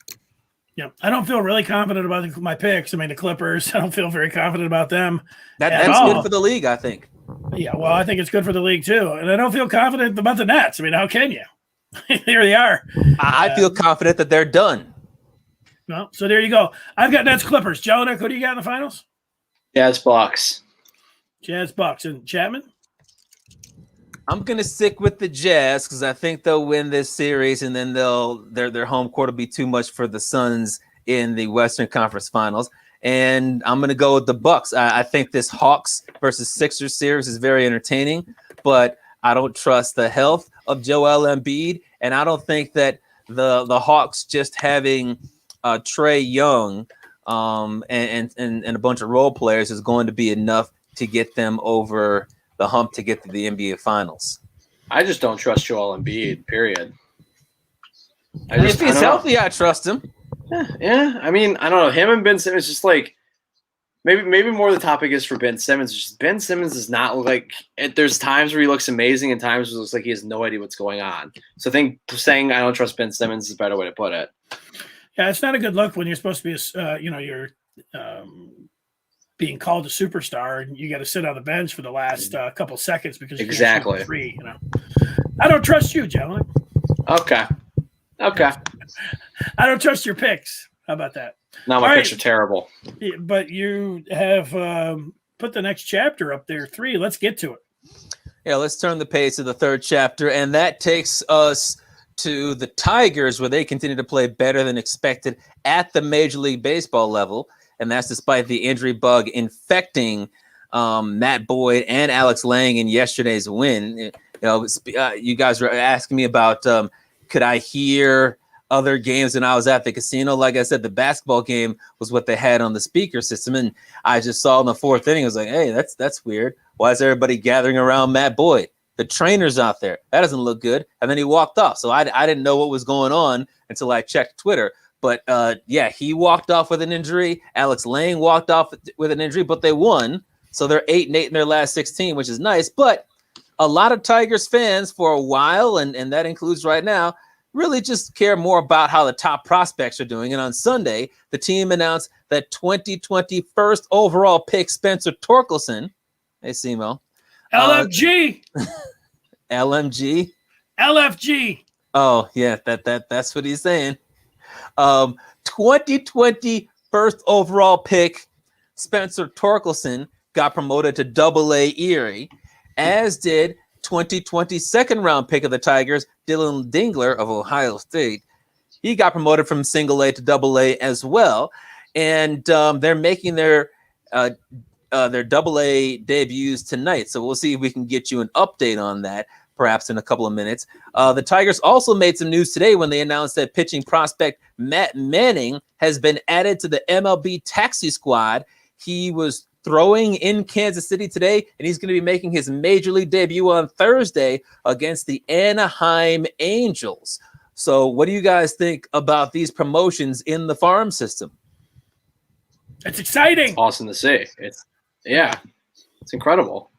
[SPEAKER 1] Yeah, I don't feel really confident about my picks. I mean, the Clippers, I don't feel very confident about them.
[SPEAKER 3] That's good for the league, I think.
[SPEAKER 1] Yeah, well, I think it's good for the league too. And I don't feel confident about the Nets. I mean, how can you? Here they are.
[SPEAKER 3] I feel confident that they're done.
[SPEAKER 1] No, so there you go. I've got Nets Clippers. Jelinek, who do you got in the finals?
[SPEAKER 2] Jazz Bucks.
[SPEAKER 1] Jazz Bucks. And Chapman?
[SPEAKER 3] I'm gonna stick with the Jazz because I think they'll win this series, and then their home court will be too much for the Suns in the Western Conference Finals. And I'm gonna go with the Bucks. I think this Hawks versus Sixers series is very entertaining, but I don't trust the health of Joel Embiid, and I don't think that the Hawks just having Trae Young and a bunch of role players is going to be enough to get them over the hump to get to the NBA Finals.
[SPEAKER 2] I just don't trust Joel Embiid, period.
[SPEAKER 3] If he's healthy, I trust him.
[SPEAKER 2] Yeah. I mean, I don't know. Him and Ben Simmons, just like maybe more the topic is for Ben Simmons. Just Ben Simmons does not look like there's times where he looks amazing and times where it looks like he has no idea what's going on. So I think saying I don't trust Ben Simmons is a better way to put it.
[SPEAKER 1] Yeah, it's not a good look when you're supposed to be, you're being called a superstar and you got to sit on the bench for the last couple seconds because you can't shoot free. I don't trust you, gentlemen.
[SPEAKER 2] Okay.
[SPEAKER 1] I don't trust your picks. How about that?
[SPEAKER 2] No, my picks are terrible.
[SPEAKER 1] But you have put the next chapter up there, 3. Let's get to it.
[SPEAKER 3] Yeah, let's turn the page to the 3rd chapter, and that takes us to the Tigers, where they continue to play better than expected at the Major League Baseball level, and that's despite the injury bug infecting Matt Boyd and Alex Lang in yesterday's win. You guys were asking me about could I hear other games when I was at the casino. Like I said, the basketball game was what they had on the speaker system, and I just saw in the 4th inning, I was like, hey, that's weird. Why is everybody gathering around Matt Boyd? The trainer's out there. That doesn't look good. And then he walked off. So I didn't know what was going on until I checked Twitter. But, he walked off with an injury. Alex Lang walked off with an injury, but they won. So they're 8-8 in their last 16, which is nice. But a lot of Tigers fans for a while, and that includes right now, really just care more about how the top prospects are doing. And on Sunday, the team announced that 2020 first overall pick Spencer Torkleson, hey, Simo,
[SPEAKER 1] LFG.
[SPEAKER 3] LMG.
[SPEAKER 1] LFG.
[SPEAKER 3] Oh, yeah, that's what he's saying. 2020 first overall pick Spencer Torkleson got promoted to Double-A Erie, as did 2020 second round pick of the Tigers, Dylan Dingler of Ohio State. He got promoted from Single-A to Double-A as well. And they're making their Double-A debuts tonight. So we'll see if we can get you an update on that, perhaps in a couple of minutes. The Tigers also made some news today when they announced that pitching prospect Matt Manning has been added to the MLB taxi squad. He was throwing in Kansas City today, and he's going to be making his major league debut on Thursday against the Anaheim Angels. So what do you guys think about these promotions in the farm system?
[SPEAKER 1] It's exciting.
[SPEAKER 2] It's awesome to see. It's incredible.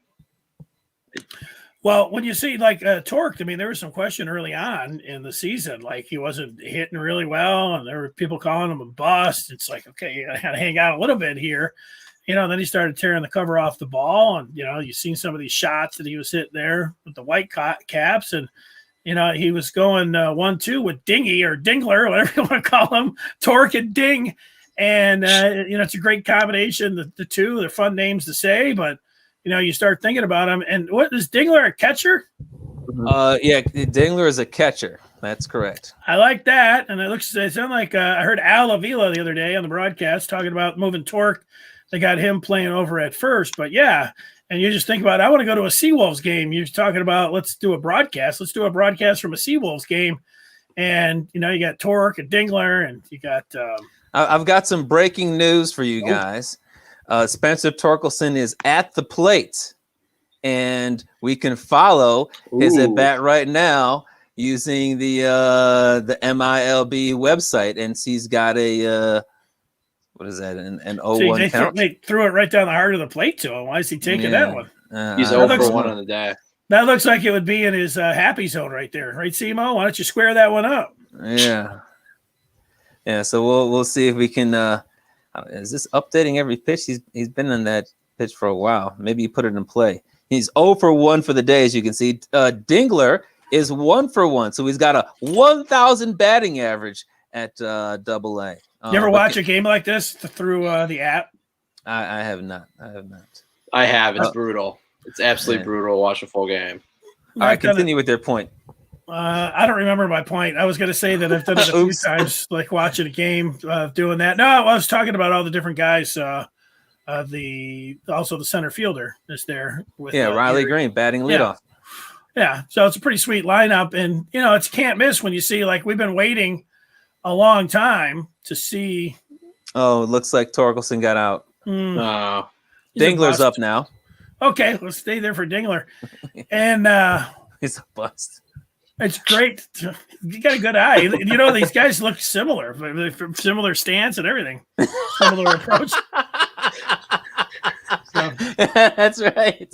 [SPEAKER 1] Well, when you see like Torque, I mean, there was some question early on in the season, like he wasn't hitting really well, and there were people calling him a bust. It's like, okay, you got to hang out a little bit here. Then he started tearing the cover off the ball, and you've seen some of these shots that he was hitting there with the white caps, and he was going 1-2 with Dingy or Dingler, whatever you want to call him, Torque and Ding, and it's a great combination. The two, they're fun names to say, but you start thinking about him. And what is Dingler, a catcher?
[SPEAKER 3] Yeah, Dingler is a catcher. That's correct.
[SPEAKER 1] I like that, and it sounds like I heard Al Avila the other day on the broadcast talking about moving Torque. They got him playing over at first, but yeah. And you just think about, I want to go to a Seawolves game. You're talking about, let's do a broadcast. Let's do a broadcast from a Seawolves game. And you got Tork and Dingler, and you got.
[SPEAKER 3] I've got some breaking news for you guys. Spencer Torkleson is at the plate, and we can follow his at bat right now using the MILB website, and he's got a what is that? An 0-1 count.
[SPEAKER 1] They threw it right down the heart of the plate to him. Why is he taking that one?
[SPEAKER 2] He's 0 for 1 on the day.
[SPEAKER 1] That looks like it would be in his happy zone right there, right, Simo? Why don't you square that one up?
[SPEAKER 3] Yeah. So we'll see if we can. Is this updating every pitch? He's been in that pitch for a while. Maybe you put it in play. He's 0 for 1 for the day, as you can see. Dingler is 1 for 1, so he's got a 1,000 batting average at AA.
[SPEAKER 1] You ever watch a game like this through the app?
[SPEAKER 3] I have not.
[SPEAKER 2] I have. It's brutal. It's absolutely brutal to watch a full game.
[SPEAKER 3] All right, continue with their point.
[SPEAKER 1] I don't remember my point. I was going to say that I've done it a few times, like watching a game, doing that. No, I was talking about all the different guys. Also the center fielder is there with
[SPEAKER 3] Riley Green batting leadoff.
[SPEAKER 1] Yeah, so it's a pretty sweet lineup, and it's can't miss when you see, like, we've been waiting a long time to see.
[SPEAKER 3] Oh, it looks like Torkelson got out. Dingler's up now.
[SPEAKER 1] Okay, let's stay there for Dingler. And
[SPEAKER 3] he's a bust.
[SPEAKER 1] It's great. You got a good eye. These guys look similar, from similar stance and everything. Similar approach. So.
[SPEAKER 3] That's right.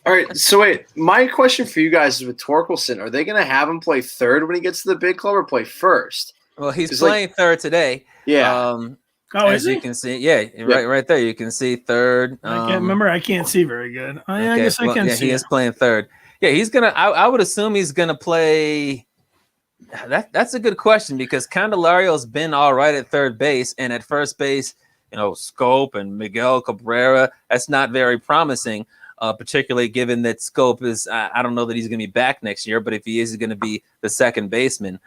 [SPEAKER 2] All right. So wait, my question for you guys is with Torkelson, are they going to have him play third when he gets to the big club or play first?
[SPEAKER 3] Well, he's playing third today.
[SPEAKER 2] Yeah.
[SPEAKER 1] As
[SPEAKER 3] you can see, right there, you can see third.
[SPEAKER 1] I can't remember. I can't see very good. I guess I can see.
[SPEAKER 3] He is playing third. Yeah, he's gonna. I would assume he's gonna play. That's a good question because Candelario's been all right at third base, and at first base, Scope and Miguel Cabrera. That's not very promising, particularly given that Scope is. I don't know that he's gonna be back next year, but if he is, he's gonna be the second baseman.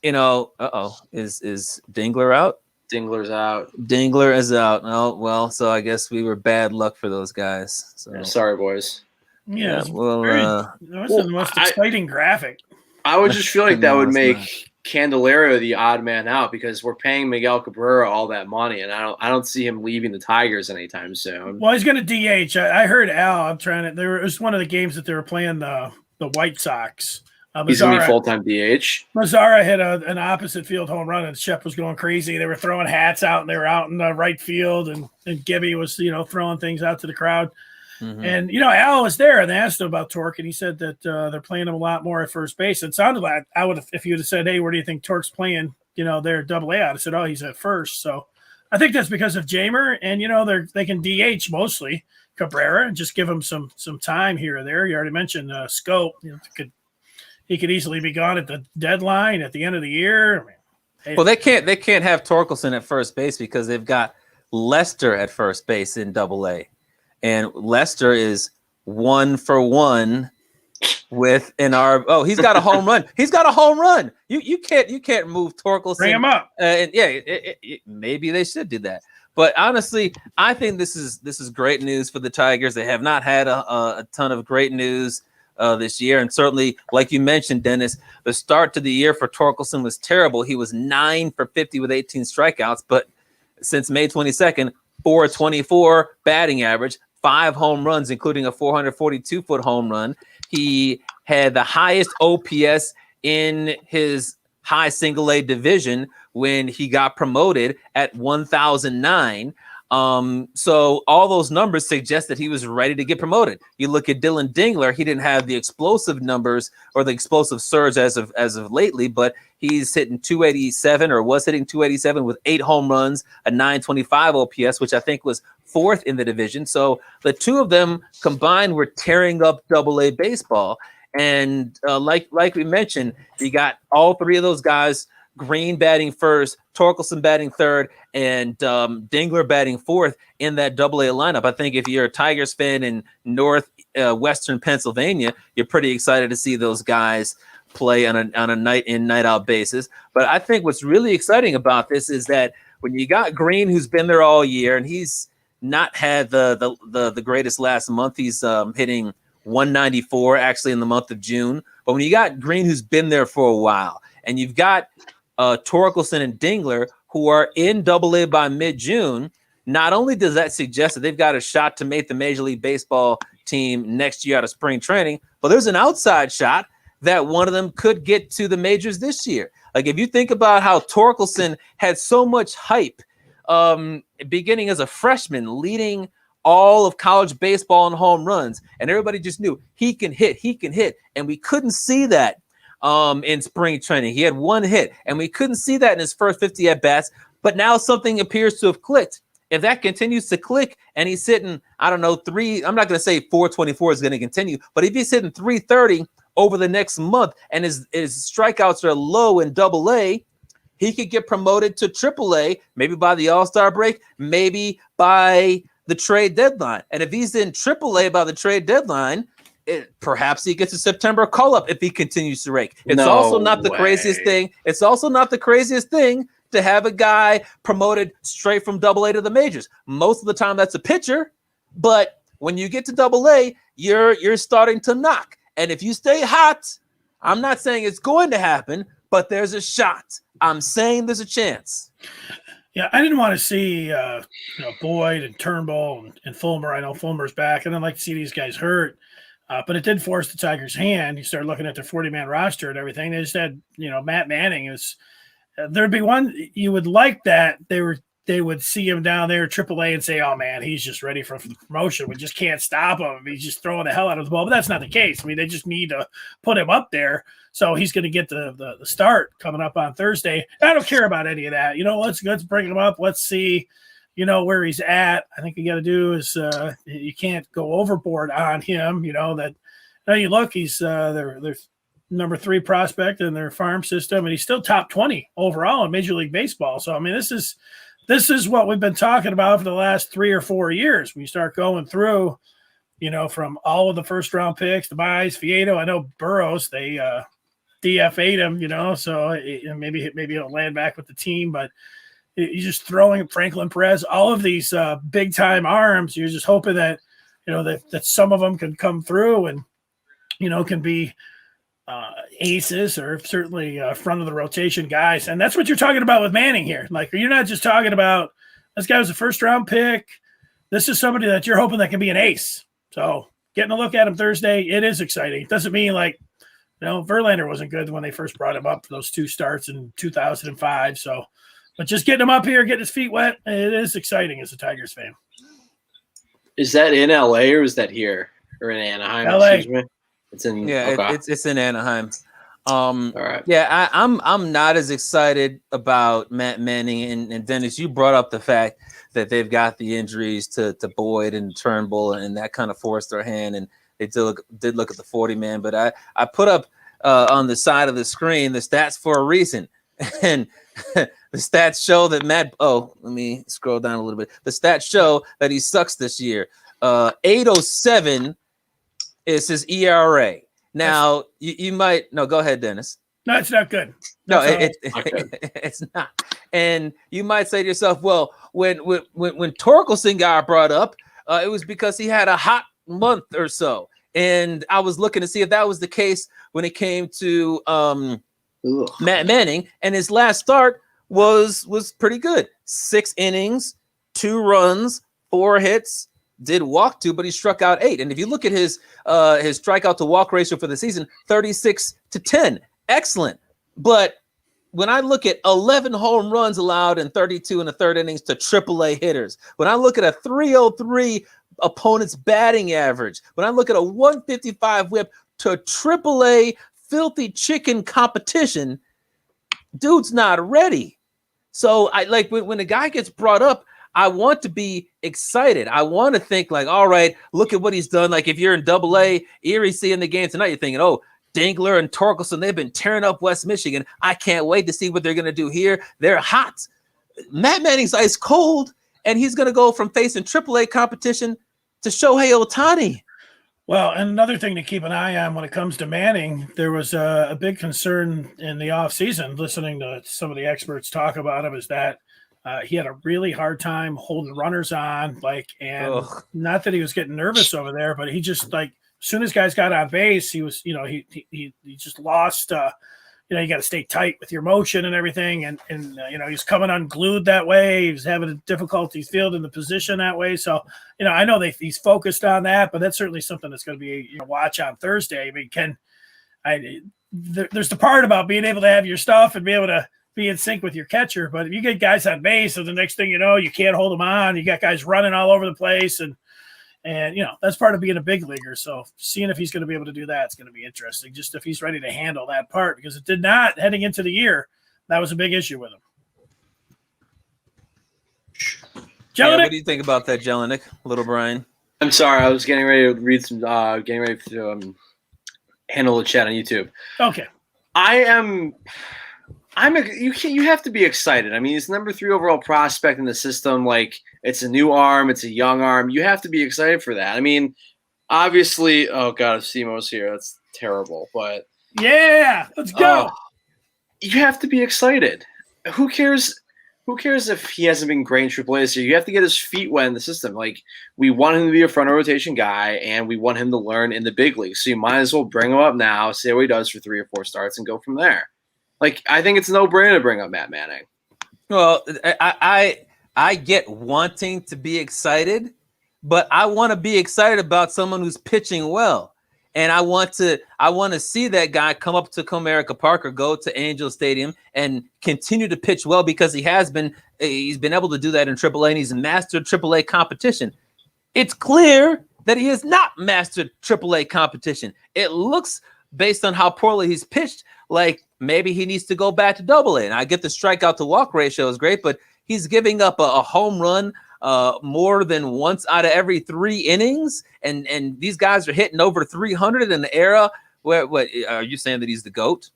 [SPEAKER 3] Is Dingler out?
[SPEAKER 2] Dingler's out.
[SPEAKER 3] Dingler is out. Oh, well, so I guess we were bad luck for those guys. So.
[SPEAKER 2] Yeah, sorry, boys.
[SPEAKER 1] Yeah, that was the most exciting graphic.
[SPEAKER 2] I would just feel like that would make Candelario the odd man out because we're paying Miguel Cabrera all that money, and I don't see him leaving the Tigers anytime soon.
[SPEAKER 1] Well, he's going to DH. I heard Al. It was one of the games that they were playing the White Sox.
[SPEAKER 2] He's going to be full-time DH.
[SPEAKER 1] Mazzara hit an opposite field home run, and Shep was going crazy. They were throwing hats out, and they were out in the right field, and Gibby was, throwing things out to the crowd. Mm-hmm. And, Al was there, and they asked him about Tork, and he said that they're playing him a lot more at first base. It sounded like if you would have said, hey, where do you think Tork's playing, they're AA out, I said, oh, he's at first. So I think that's because of Jamer, and, they can DH mostly Cabrera and just give him some time here or there. You already mentioned Scope, he could easily be gone at the deadline at the end of the year.
[SPEAKER 3] Well, they can't have Torkelson at first base because they've got Lester at first base in AA, and Lester is 1 for 1 with an R. Oh, he's got a home run. He's got a home run. You can't move Torkelson.
[SPEAKER 1] Bring him up.
[SPEAKER 3] Maybe they should do that. But honestly, I think this is great news for the Tigers. They have not had a ton of great news this year. And certainly, like you mentioned, Dennis, the start to the year for Torkelson was terrible. He was 9 for 50 with 18 strikeouts, but since May 22nd, 424 batting average, 5 home runs, including a 442-foot home run. He had the highest OPS in his high single-A division when he got promoted at 1,009. So all those numbers suggest that he was ready to get promoted. You look at Dylan Dingler, he didn't have the explosive numbers or the explosive surge as of lately, but he's hitting 287 or was hitting 287 with 8 home runs, a 925 OPS, which I think was 4th in the division. So the two of them combined were tearing up AA baseball. And like we mentioned, you got all 3 of those guys, Green batting first, Torkelson batting third, and Dingler batting 4th in that AA lineup. I think if you're a Tigers fan in northwestern Pennsylvania, you're pretty excited to see those guys play on a night in, night out basis. But I think what's really exciting about this is that when you got Green, who's been there all year, and he's not had the greatest last month, he's hitting 194 actually in the month of June. But when you got Green, who's been there for a while, and you've got Torkleson and Dingler, who are in Double-A by mid-June, not only does that suggest that they've got a shot to make the Major League Baseball team next year out of spring training, but there's an outside shot that one of them could get to the majors this year. Like, if you think about how Torkleson had so much hype beginning as a freshman, leading all of college baseball in home runs, and everybody just knew he can hit, and we couldn't see that in spring training. He had one hit, and we couldn't see that in his first 50 at-bats, but now something appears to have clicked. If that continues to click and he's hitting, I don't know, I'm not going to say 424 is going to continue, but if he's hitting 330 over the next month and his strikeouts are low in Double-A, he could get promoted to Triple-A, maybe by the All-Star break, maybe by the trade deadline. And if he's in Triple-A by the trade deadline, perhaps he gets a September call-up if he continues to rake. It's also not the craziest thing. It's also not the craziest thing to have a guy promoted straight from Double-A to the majors. Most of the time that's a pitcher, but when you get to Double-A, you're starting to knock. And if you stay hot, I'm not saying it's going to happen, but there's a shot. I'm saying there's a chance.
[SPEAKER 1] Yeah, I didn't want to see Boyd and Turnbull and Fulmer. I know Fulmer's back. I didn't like to see these guys hurt. But it did force the Tigers' hand. You start looking at their 40-man roster and everything. They just had, Matt Manning. There'd be one you would like that they would see him down there at AAA and say, "Oh man, he's just ready for the promotion. We just can't stop him. He's just throwing the hell out of the ball." But that's not the case. I mean, they just need to put him up there, so he's going to get the start coming up on Thursday. I don't care about any of that. Let's bring him up. Let's see, where he's at. I think you got to do is you can't go overboard on him. You look, he's their number 3 prospect in their farm system, and he's still top 20 overall in Major League Baseball. So I mean, this is what we've been talking about for the last 3 or 4 years. When you start going through, from all of the first round picks, the buys, Vieto. I know Burrows, they DFA'd him, so maybe he'll land back with the team, but you're just throwing Franklin Perez, all of these big time arms. You're just hoping that, that some of them can come through and, can be aces or certainly front of the rotation guys. And that's what you're talking about with Manning here. Like, you're not just talking about this guy was a first round pick. This is somebody that you're hoping that can be an ace. So getting a look at him Thursday, it is exciting. It doesn't mean Verlander wasn't good when they first brought him up for those 2 starts in 2005. So, but just getting him up here, getting his feet wet, it is exciting as a Tigers fan.
[SPEAKER 2] Is that in LA or is that here or in Anaheim?
[SPEAKER 1] LA.
[SPEAKER 2] Excuse me? It's in
[SPEAKER 3] okay. It's in Anaheim.
[SPEAKER 2] All right.
[SPEAKER 3] Yeah, I'm not as excited about Matt Manning and Dennis. You brought up the fact that they've got the injuries to Boyd and Turnbull, and that kind of forced their hand, and they did look at the 40-man. But I put up on the side of the screen the stats for a reason, and the stats show that let me scroll down a little bit. The stats show that he sucks this year. 807 is his ERA. Now you might go ahead, Dennis.
[SPEAKER 1] No, it's not good.
[SPEAKER 3] It's not. And you might say to yourself, well, when Torkleson got brought up, it was because he had a hot month or so. And I was looking to see if that was the case when it came to Matt Manning, and his last start was pretty good. 6 innings, 2 runs, 4 hits. Did walk 2, but he struck out 8. And if you look at his strikeout to walk ratio for the season, 36-10, excellent. But when I look at 11 home runs allowed in 32 and a third innings to AAA hitters, when I look at a 303 opponent's batting average, when I look at a 155 whip to AAA filthy chicken competition, dude's not ready. So I like when a guy gets brought up, I want to be excited. I want to think like, all right, look at what he's done. Like if you're in Double-A, Erie seeing the game tonight, you're thinking, oh, Dingler and Torkleson, they've been tearing up West Michigan. I can't wait to see what they're going to do here. They're hot. Matt Manning's ice cold, and he's going to go from facing Triple-A competition to Shohei Ohtani.
[SPEAKER 1] Well, and another thing to keep an eye on when it comes to Manning, there was a big concern in the offseason, listening to some of the experts talk about him, is that he had a really hard time holding runners on, not that he was getting nervous over there, but he just as soon as guys got on base, he was, he just lost. You got to stay tight with your motion and everything, and he's coming unglued that way. He was having difficulties fielding the position that way. So I know he's focused on that, but that's certainly something that's going to be watch on Thursday. I mean, there's the part about being able to have your stuff and be able to be in sync with your catcher, but if you get guys on base, and the next thing you know, you can't hold them on. You got guys running all over the place, and that's part of being a big leaguer. So seeing if he's going to be able to do that, it's going to be interesting. Just if he's ready to handle that part, because it did not heading into the year. That was a big issue with him.
[SPEAKER 4] Yeah, what do you think about that, Jelinek, little Brian?
[SPEAKER 2] I'm sorry, I was getting ready to read some, getting ready to handle the chat on YouTube.
[SPEAKER 1] Okay.
[SPEAKER 2] You have to be excited. I mean, he's number 3 overall prospect in the system. Like, it's a new arm, it's a young arm. You have to be excited for that. I mean, obviously, oh god, if Simo's here, that's terrible. But
[SPEAKER 1] yeah, let's go.
[SPEAKER 2] You have to be excited. Who cares? Who cares if he hasn't been great in AAA this year? You have to get his feet wet in the system. Like, we want him to be a front rotation guy, and we want him to learn in the big leagues. So you might as well bring him up now, see what he does for 3 or 4 starts, and go from there. Like, I think it's a no-brainer to bring up Matt Manning.
[SPEAKER 4] Well, I get wanting to be excited, but I want to be excited about someone who's pitching well. And I want to see that guy come up to Comerica Park or go to Angel Stadium and continue to pitch well, because he's been able to do that in AAA, and he's mastered AAA competition. It's clear that he has not mastered AAA competition. It looks, based on how poorly he's pitched, like maybe he needs to go back to AA. And I get the strikeout to walk ratio is great, but he's giving up a home run more than once out of every 3 innings. And these guys are hitting over 300 in the era. What are you saying, that he's the GOAT?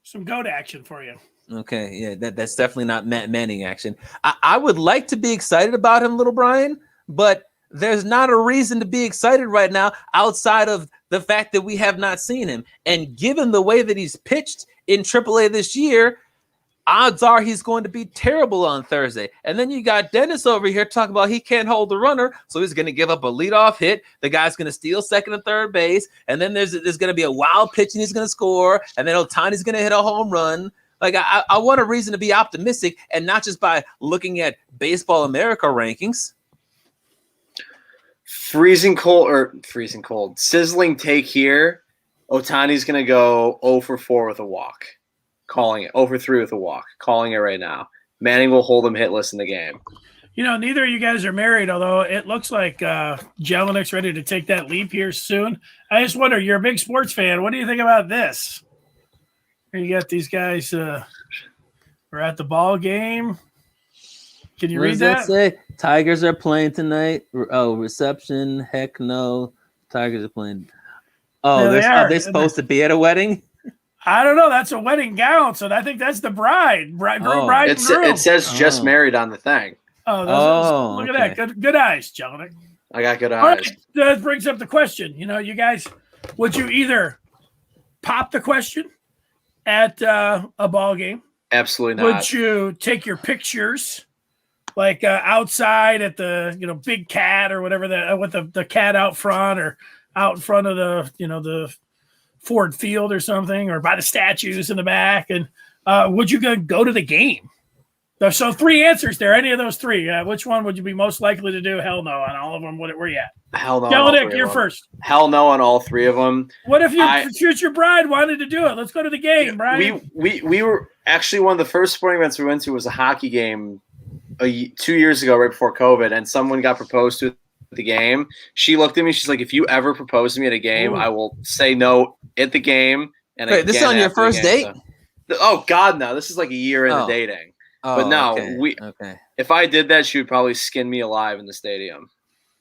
[SPEAKER 1] Some GOAT action for you.
[SPEAKER 4] Okay. Yeah, that's definitely not Matt Manning action. I would like to be excited about him, little Brian, but there's not a reason to be excited right now outside of the fact that we have not seen him. And given the way that he's pitched in AAA this year, odds are he's going to be terrible on Thursday. And then you got Dennis over here talking about he can't hold the runner, so he's going to give up a leadoff hit. The guy's going to steal second and third base, and then there's going to be a wild pitch and he's going to score, and then Ohtani's going to hit a home run. Like, I want a reason to be optimistic, and not just by looking at Baseball America rankings.
[SPEAKER 2] Freezing cold. Sizzling take here. Ohtani's going to go 0 for 4 with a walk. Calling it. 0 for 3 with a walk. Calling it right now. Manning will hold him hitless in the game.
[SPEAKER 1] Neither of you guys are married, although it looks like Jelinek's ready to take that leap here soon. I just wonder, you're a big sports fan. What do you think about this? You got these guys we're at the ball game. Can you read that?
[SPEAKER 4] Say? Tigers are playing tonight. Oh, reception. Heck no. Tigers are playing. Oh, are they supposed to be at a wedding?
[SPEAKER 1] I don't know. That's a wedding gown, so I think that's the bride. Bride and groom.
[SPEAKER 2] It says just married on the thing.
[SPEAKER 1] Look at that. Good eyes, Jelinek.
[SPEAKER 2] I got good eyes.
[SPEAKER 1] All right, that brings up the question. You guys, would you either pop the question at a ball game?
[SPEAKER 2] Absolutely not.
[SPEAKER 1] Would you take your pictures, like outside at the big cat or whatever, with the cat out front, or out in front of the Ford Field or something, or by the statues in the back? And would you go to the game? So 3 answers there. Any of those 3, which one would you be most likely to do? Hell no on all of them. Where you at?
[SPEAKER 2] Hell no.
[SPEAKER 1] Jelinek, you're first.
[SPEAKER 2] Hell no on all 3 of them.
[SPEAKER 1] What if your future bride wanted to do it? Let's go to the game, Brian.
[SPEAKER 2] We were actually, one of the first sporting events we went to was a hockey game 2 years ago, right before COVID, and someone got proposed to at the game. She looked at me. She's like, "If you ever propose to me at a game, I will say no at the game." And
[SPEAKER 4] wait, this is on your first date?
[SPEAKER 2] So. Oh God, no! This is like a year into dating. But no, if I did that, she would probably skin me alive in the stadium.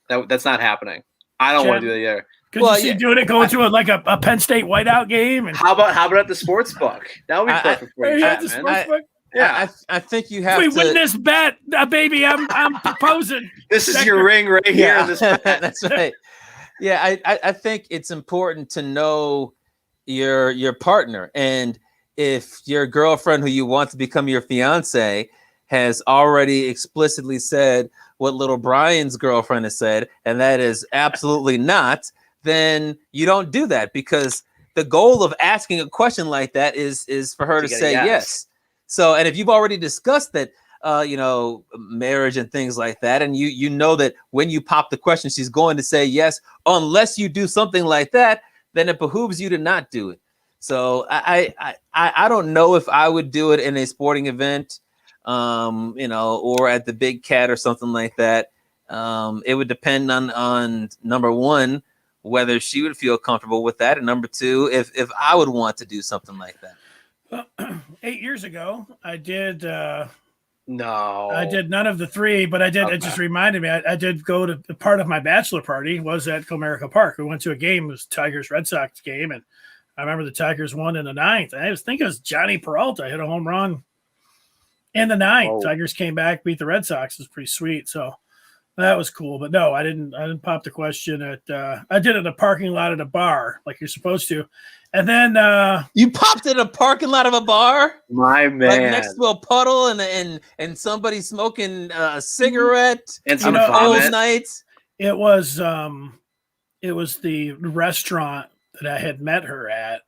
[SPEAKER 2] That's not happening. I don't want to do that either.
[SPEAKER 1] Could you see doing it, going to a Penn State whiteout game? And
[SPEAKER 2] how about at the sports book? That would be perfect for you.
[SPEAKER 1] At the sports book?
[SPEAKER 4] Yeah, I think you have to.
[SPEAKER 1] Win this bet, baby. I'm proposing.
[SPEAKER 2] This is your ring right here.
[SPEAKER 4] Yeah,
[SPEAKER 2] in this bet.
[SPEAKER 4] That's right. Yeah, I think it's important to know your partner, and if your girlfriend, who you want to become your fiance, has already explicitly said what little Brian's girlfriend has said, and that is absolutely not, then you don't do that, because the goal of asking a question like that is for her to say yes. So, and if you've already discussed that, marriage and things like that, and you know that when you pop the question, she's going to say yes, unless you do something like that, then it behooves you to not do it. So I don't know if I would do it in a sporting event, or at the Big Cat or something like that. It would depend on number one, whether she would feel comfortable with that, and number two, if I would want to do something like that.
[SPEAKER 1] Well, 8 years ago, I did.
[SPEAKER 2] No,
[SPEAKER 1] I did none of the three, but I did. Okay. It just reminded me. I did go to part of my bachelor party was at Comerica Park. We went to a game. It was Tigers Red Sox game, and I remember the Tigers won in the ninth. I think it was Johnny Peralta hit a home run in the ninth. Whoa. Tigers came back, beat the Red Sox. It was pretty sweet. So that was cool. But no, I didn't pop the question at. I did it in the parking lot at a bar, like you're supposed to. And then
[SPEAKER 4] you popped in a parking lot of a bar,
[SPEAKER 2] my man,
[SPEAKER 4] like next to a puddle, and somebody smoking a cigarette,
[SPEAKER 2] and some
[SPEAKER 4] cold nights.
[SPEAKER 1] It was the restaurant that I had met her at,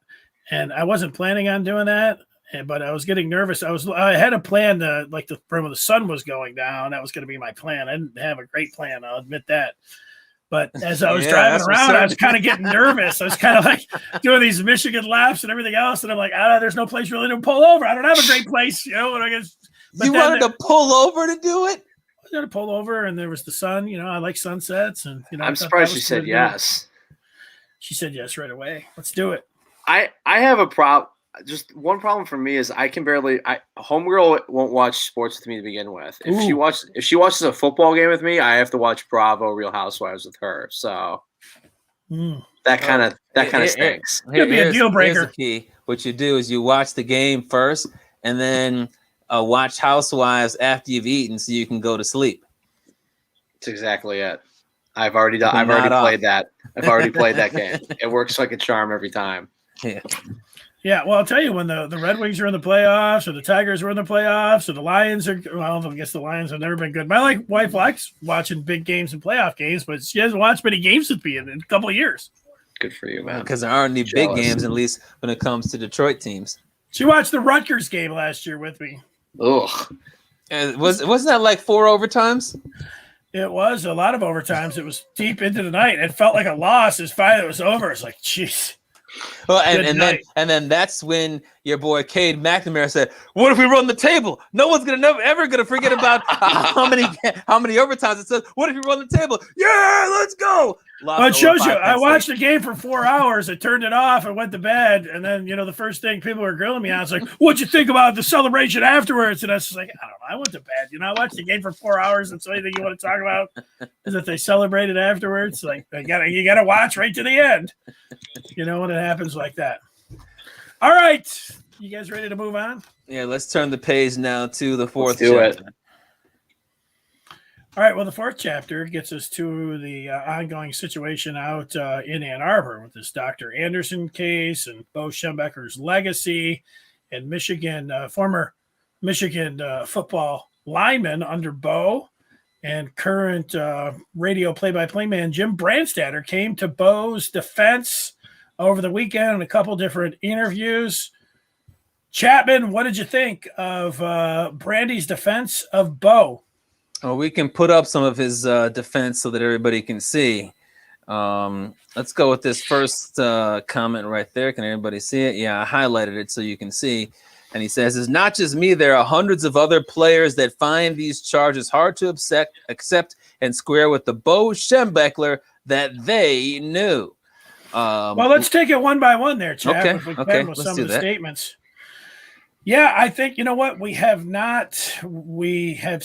[SPEAKER 1] and I wasn't planning on doing that, but I was getting nervous. I had a plan to when the sun was going down. That was going to be my plan. I didn't have a great plan, I'll admit that. But as I was driving around, I was kind of getting nervous. I was kind of like doing these Michigan laps and everything else. And I'm like, there's no place really to pull over. I don't have a great place, And I guess
[SPEAKER 4] you wanted to pull over to do it?
[SPEAKER 1] I was going to pull over, and there was the sun. I like sunsets. And,
[SPEAKER 2] I'm surprised she said yes.
[SPEAKER 1] She said yes right away. Let's do it.
[SPEAKER 2] I have a problem. Just one problem for me is I can barely. Homegirl won't watch sports with me to begin with. If she watches a football game with me, I have to watch Bravo, Real Housewives with her. So that kind of stinks.
[SPEAKER 1] Could be a deal breaker.
[SPEAKER 4] Here's the key. What you do is you watch the game first, and then watch Housewives after you've eaten, so you can go to sleep.
[SPEAKER 2] That's exactly it. I've already played that. I've already played that game. It works like a charm every time.
[SPEAKER 4] Yeah.
[SPEAKER 1] Yeah, well, I'll tell you, when the Red Wings are in the playoffs, or the Tigers were in the playoffs, or the Lions are – well, I guess the Lions have never been good. My wife likes watching big games and playoff games, but she hasn't watched many games with me in a couple of years.
[SPEAKER 2] Good for you, man.
[SPEAKER 4] Because there aren't any big games, at least when it comes to Detroit teams.
[SPEAKER 1] She watched the Rutgers game last year with me.
[SPEAKER 2] Ugh.
[SPEAKER 4] Wasn't that like 4 overtimes?
[SPEAKER 1] It was a lot of overtimes. It was deep into the night. It felt like a loss. As finally it was over. It's like, jeez.
[SPEAKER 4] Well, and then that's when your boy Cade McNamara said, "What if we run the table? No one's ever gonna forget about how many overtimes it says. What if we run the table? Yeah, let's go."
[SPEAKER 1] Well, it shows you. I watched the game for 4 hours. I turned it off. I went to bed, and then the first thing people were grilling me on was like, "What'd you think about the celebration afterwards?" And I was like, "I don't know. I went to bed. I watched the game for 4 hours. That's the only thing you want to talk about is that they celebrated afterwards. Like you gotta watch right to the end. When it happens like that." All right, you guys ready to move on?
[SPEAKER 4] Yeah, let's turn the page now to the fourth
[SPEAKER 2] chapter.
[SPEAKER 1] All right, well, the fourth chapter gets us to the ongoing situation out in Ann Arbor with this Dr. Anderson case and Bo Schembechler's legacy, and former Michigan football lineman under Bo, and current radio play-by-play man Jim Brandstatter came to Bo's defense over the weekend in a couple different interviews. Chapman, what did you think of Brandy's defense of Bo?
[SPEAKER 4] Well, we can put up some of his defense so that everybody can see. Let's go with this first comment right there. Can everybody see it? Yeah, I highlighted it so you can see. And he says, "It's not just me. There are hundreds of other players that find these charges hard to accept and square with the Bo Schembechler that they knew."
[SPEAKER 1] Well, let's take it one by one there, Chap.
[SPEAKER 4] Okay,
[SPEAKER 1] if we can, with
[SPEAKER 4] let's
[SPEAKER 1] some
[SPEAKER 4] do
[SPEAKER 1] of the
[SPEAKER 4] that.
[SPEAKER 1] statements. Yeah, I think, what, we have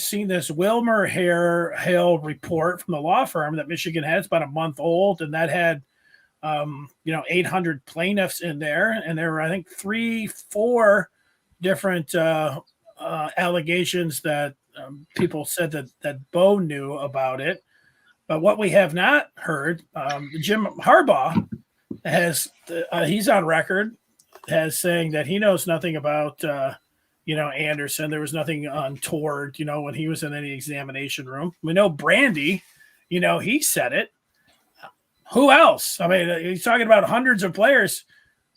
[SPEAKER 1] seen this Wilmer Hale report from the law firm that Michigan had. It's about a month old, and that had, 800 plaintiffs in there. And there were, I think, 3-4 different allegations that people said that Bo knew about it. But what we have not heard, Jim Harbaugh he's on record as saying that he knows nothing about, Anderson. There was nothing untoward, when he was in any examination room. We know Brandy, he said it. who else? I mean, he's talking about hundreds of players.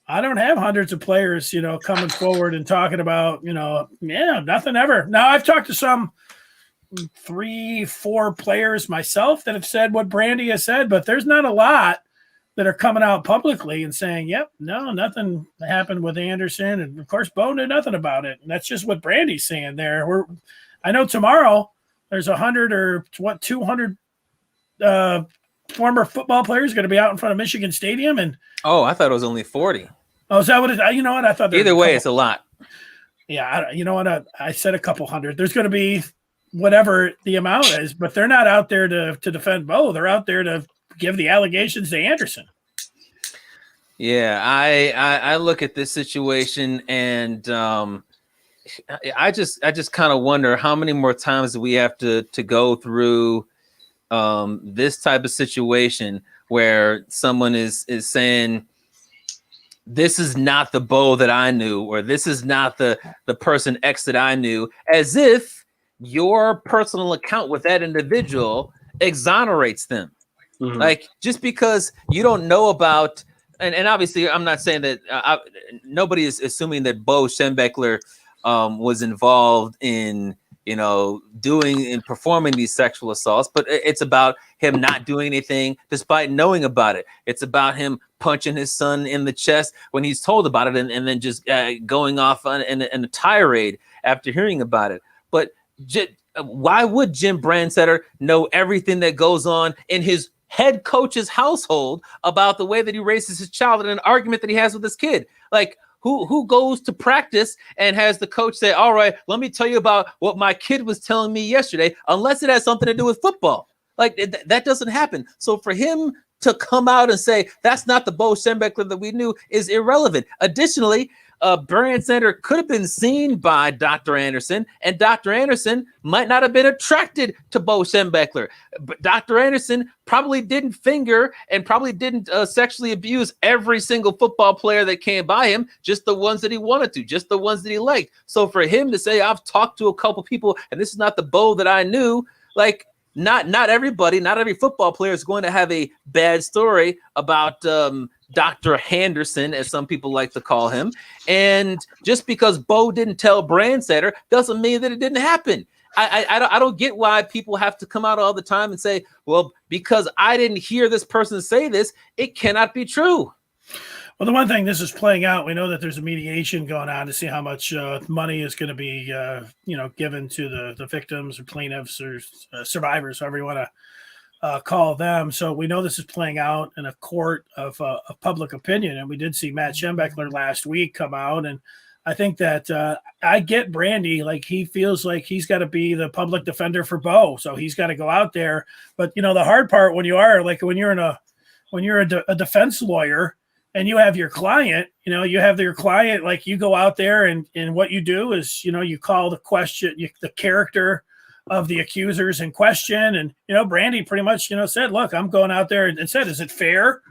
[SPEAKER 1] I don't have hundreds of players, coming forward and talking about, nothing ever. Now, I've talked to some 3-4 players myself that have said what Brandy has said, but there's not a lot that are coming out publicly and saying, yep, no, nothing happened with Anderson. And of course, Bo knew nothing about it. And that's just what Brandy's saying there. I know tomorrow there's 100 or 200 former football players going to be out in front of Michigan Stadium. And
[SPEAKER 4] I thought it was only 40.
[SPEAKER 1] Oh, is that what it is? You know what? I thought
[SPEAKER 4] either way, it's a lot.
[SPEAKER 1] Yeah. You know what? I said a couple hundred. There's going to be whatever the amount is, but they're not out there to defend Bo. They're out there to give the allegations to Anderson.
[SPEAKER 4] Yeah, I look at this situation and I just kind of wonder how many more times do we have to go through this type of situation where someone is saying this is not the Bo that I knew, or this is not the person X that I knew, as if your personal account with that individual exonerates them. Mm-hmm. Like, just because you don't know about, and obviously I'm not saying that nobody is assuming that Bo Schembechler was involved in, doing and performing these sexual assaults, but it's about him not doing anything despite knowing about it. It's about him punching his son in the chest when he's told about it, and then just going off in a tirade after hearing about it. But why would Jim Brandstatter know everything that goes on in his head coach's household about the way that he raises his child in an argument that he has with his kid? Like, who goes to practice and has the coach say, all right, let me tell you about what my kid was telling me yesterday, unless it has something to do with football? Like, that doesn't happen. So for him to come out and say that's not the Bo Schembechler that we knew is irrelevant. Additionally, Brandstatter could have been seen by Dr. Anderson, and Dr. Anderson might not have been attracted to Bo Schembechler. But Dr. Anderson probably didn't finger and probably didn't sexually abuse every single football player that came by him, just the ones that he wanted to, just the ones that he liked. So for him to say, I've talked to a couple people and this is not the Bo that I knew, like, not everybody, not every football player is going to have a bad story about Dr. Henderson, as some people like to call him. And just because Bo didn't tell Brandstatter doesn't mean that it didn't happen. I don't get why people have to come out all the time and say, well, because I didn't hear this person say this, it cannot be true.
[SPEAKER 1] Well, the one thing this is playing out, we know that there's a mediation going on to see how much money is going to be, given to the victims or plaintiffs or survivors, however you want to call them. So we know this is playing out in a court of public opinion. And we did see Matt Schembechler last week come out. And I think that I get Brandy, like, he feels like he's got to be the public defender for Bo. So he's got to go out there. But, the hard part when you're a defense lawyer, and you have your client, like, you go out there and what you do is, you call the question, the character of the accusers in question. And, Brandy pretty much, said, look, I'm going out there and said, is it fair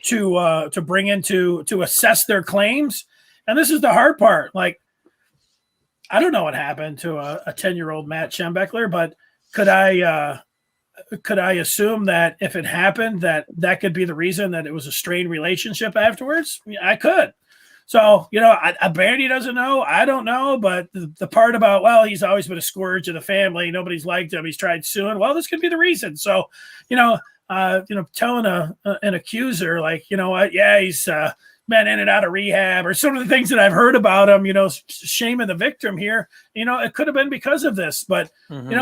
[SPEAKER 1] to bring in to assess their claims? And this is the hard part. Like, I don't know what happened to a 10-year-old Matt Schembechler, but could I assume that if it happened, that could be the reason that it was a strained relationship afterwards? I could. So, Brandy doesn't know. I don't know. But the part about, well, he's always been a scourge of the family. Nobody's liked him. He's tried suing. Well, this could be the reason. So, telling an accuser, like, yeah, he's been in and out of rehab, or some of the things that I've heard about him, shaming the victim here, it could have been because of this. But,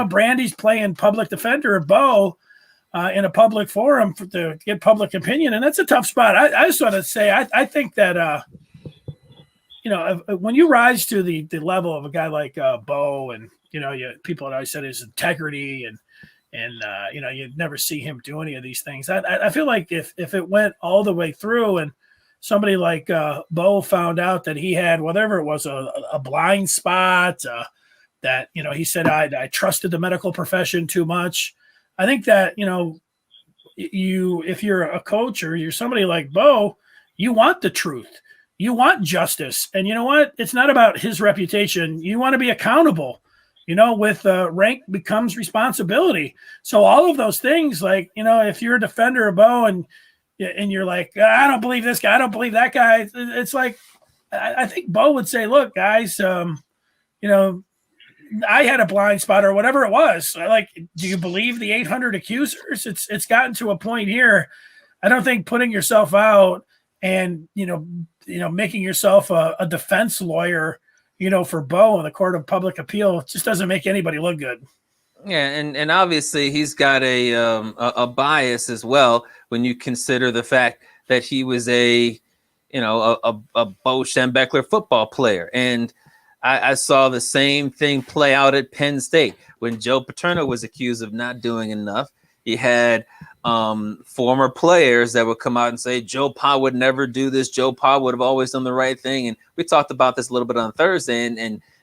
[SPEAKER 1] Brandy's playing public defender of Bo in a public forum to get public opinion. And that's a tough spot. I just want to say, I think that, when you rise to the level of a guy like Bo, and, people had always said his integrity and you'd never see him do any of these things. I feel like if it went all the way through and somebody like Bo found out that he had whatever it was, a blind spot, that, he said, I trusted the medical profession too much. I think that, if you're a coach or you're somebody like Bo, you want the truth. You want justice. And you know what? It's not about his reputation. You want to be accountable. With rank becomes responsibility. So all of those things, like, if you're a defender of Bo and, and you're like, I don't believe this guy, I don't believe that guy. It's like, I think Bo would say, look, guys, I had a blind spot or whatever it was. Like, do you believe the 800 accusers? It's gotten to a point here. I don't think putting yourself out and, making yourself a defense lawyer, for Bo in the court of public appeal just doesn't make anybody look good.
[SPEAKER 4] Yeah, and obviously he's got a bias as well when you consider the fact that he was a Bo Schembechler football player. And I saw the same thing play out at Penn State when Joe Paterno was accused of not doing enough. He had former players that would come out and say, Joe Pa would never do this. Joe Pa would have always done the right thing. And we talked about this a little bit on Thursday,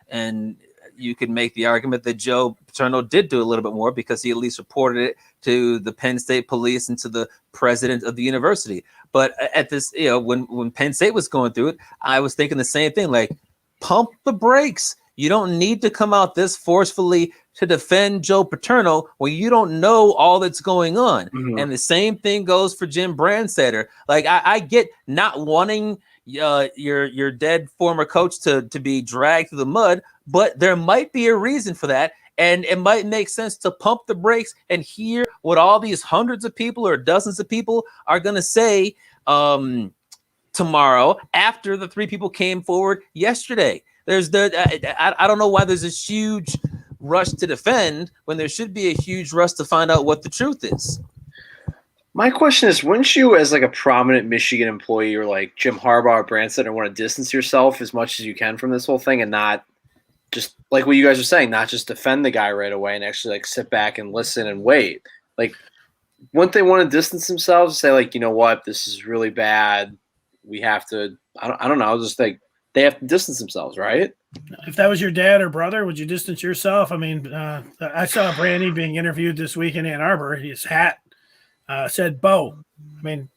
[SPEAKER 4] and you could make the argument that Joe Paterno did do a little bit more because he at least reported it to the Penn State police and to the president of the university. But at this, when Penn State was going through it, I was thinking the same thing, like, pump the brakes. You don't need to come out this forcefully to defend Joe Paterno when you don't know all that's going on. Mm-hmm. And the same thing goes for Jim Brandstatter. Like, I get not wanting your dead former coach to be dragged through the mud, but there might be a reason for that. And it might make sense to pump the brakes and hear what all these hundreds of people or dozens of people are going to say tomorrow after the three people came forward yesterday. I don't know why there's this huge rush to defend when there should be a huge rush to find out what the truth is.
[SPEAKER 2] My question is, wouldn't you, as like a prominent Michigan employee or like Jim Harbaugh or Brandstatter, want to distance yourself as much as you can from this whole thing and not just like what you guys are saying, not just defend the guy right away and actually like sit back and listen and wait? Like, wouldn't they want to distance themselves and say, like, you know what, this is really bad. We have to, I don't know, just like they have to distance themselves, right?
[SPEAKER 1] If that was your dad or brother, would you distance yourself? I mean, I saw Brandy being interviewed this week in Ann Arbor. His hat said Bo. I mean,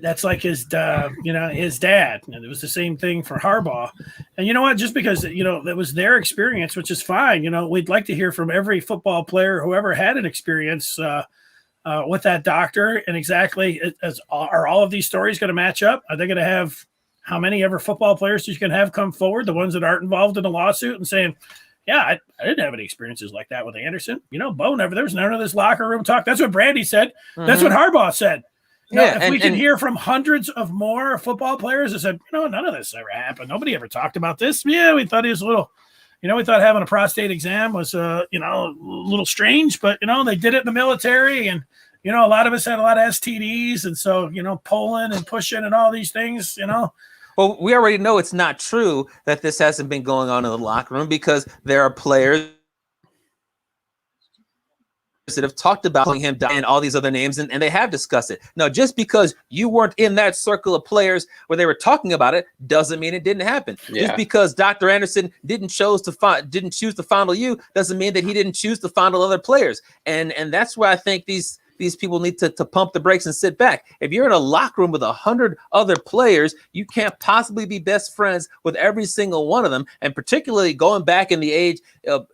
[SPEAKER 1] that's like his dad. And it was the same thing for Harbaugh. And you know what? Just because, it was their experience, which is fine. We'd like to hear from every football player who ever had an experience with that doctor. And exactly, are all of these stories going to match up? Are they going to have how many ever football players you can have come forward, the ones that aren't involved in a lawsuit, and saying, yeah, I didn't have any experiences like that with Anderson. Bo never, there was none of this locker room talk. That's what Brandy said. Mm-hmm. That's what Harbaugh said. If we can hear from hundreds of more football players that said, none of this ever happened. Nobody ever talked about this. Yeah, we thought he was a little, we thought having a prostate exam was, a little strange, but, they did it in the military. And, a lot of us had a lot of STDs. And so, pulling and pushing and all these things,
[SPEAKER 4] Well, we already know it's not true that this hasn't been going on in the locker room because there are players that have talked about him and all these other names, and they have discussed it. Now, just because you weren't in that circle of players where they were talking about it doesn't mean it didn't happen. Yeah. Just because Dr. Anderson didn't choose to fondle you doesn't mean that he didn't choose to fondle other players. And that's where I think these people need to pump the brakes and sit back. If you're in a locker room with 100 other players, you can't possibly be best friends with every single one of them. And particularly going back in the age of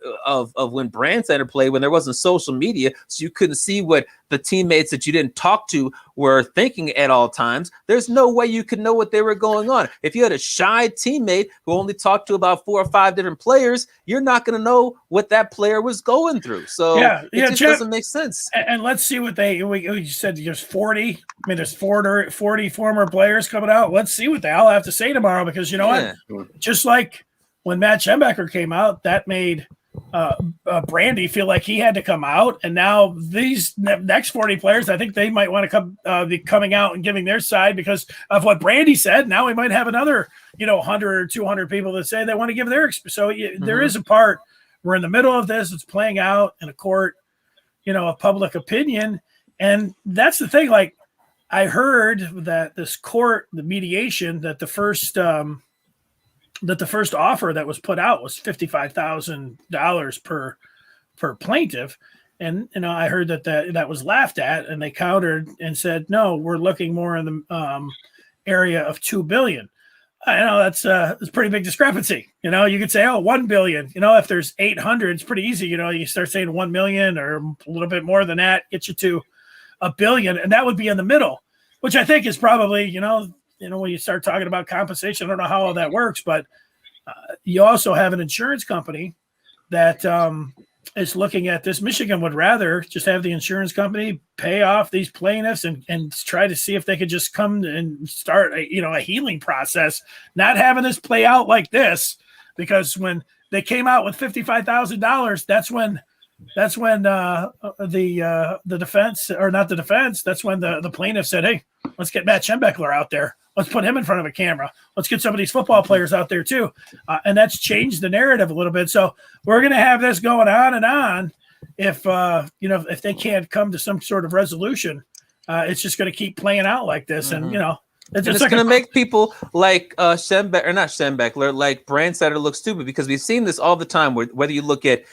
[SPEAKER 4] when Brandstatter played, when there wasn't social media, so you couldn't see what the teammates that you didn't talk to were thinking at all times. There's no way you could know what they were going on. If you had a shy teammate who only talked to about 4 or 5 different players, you're not going to know what that player was going through. So it just doesn't make sense.
[SPEAKER 1] And let's see what we said. There's 40. I mean, there's 40 former players coming out. Let's see what they all have to say tomorrow, because what? Just like when Matt Schembechler came out, that made Brandy feel like he had to come out, and now these next 40 players, I think they might want to be coming out and giving their side because of what Brandy said. Now we might have another 100 or 200 people that say they want to give their so there is a part, we're in the middle of this, it's playing out in a court of public opinion. And that's the thing, like I heard that this court, the mediation, that the first offer that was put out was $55,000 per plaintiff. And, I heard that was laughed at, and they countered and said, no, we're looking more in the area of $2 billion. I know that's a pretty big discrepancy. You could say, oh, $1 billion, if there's 800, it's pretty easy. You start saying 1 million or a little bit more than that, get you to $1 billion. And that would be in the middle. which I think is probably, when you start talking about compensation, I don't know how all that works, but you also have an insurance company that is looking at this. Michigan would rather just have the insurance company pay off these plaintiffs and try to see if they could just come and start a healing process, not having this play out like this, because when they came out with $55,000, that's when the defense, or not the defense, that's when the plaintiff said, hey, let's get Matt Schembechler out there. Let's put him in front of a camera. Let's get some of these football players out there too. And that's changed the narrative a little bit. So we're going to have this going on and on. If they can't come to some sort of resolution, it's just going to keep playing out like this.
[SPEAKER 4] Mm-hmm.
[SPEAKER 1] And,
[SPEAKER 4] it's like going to make people like Schembechler, like Brandstatter look stupid, because we've seen this all the time. Whether you look at,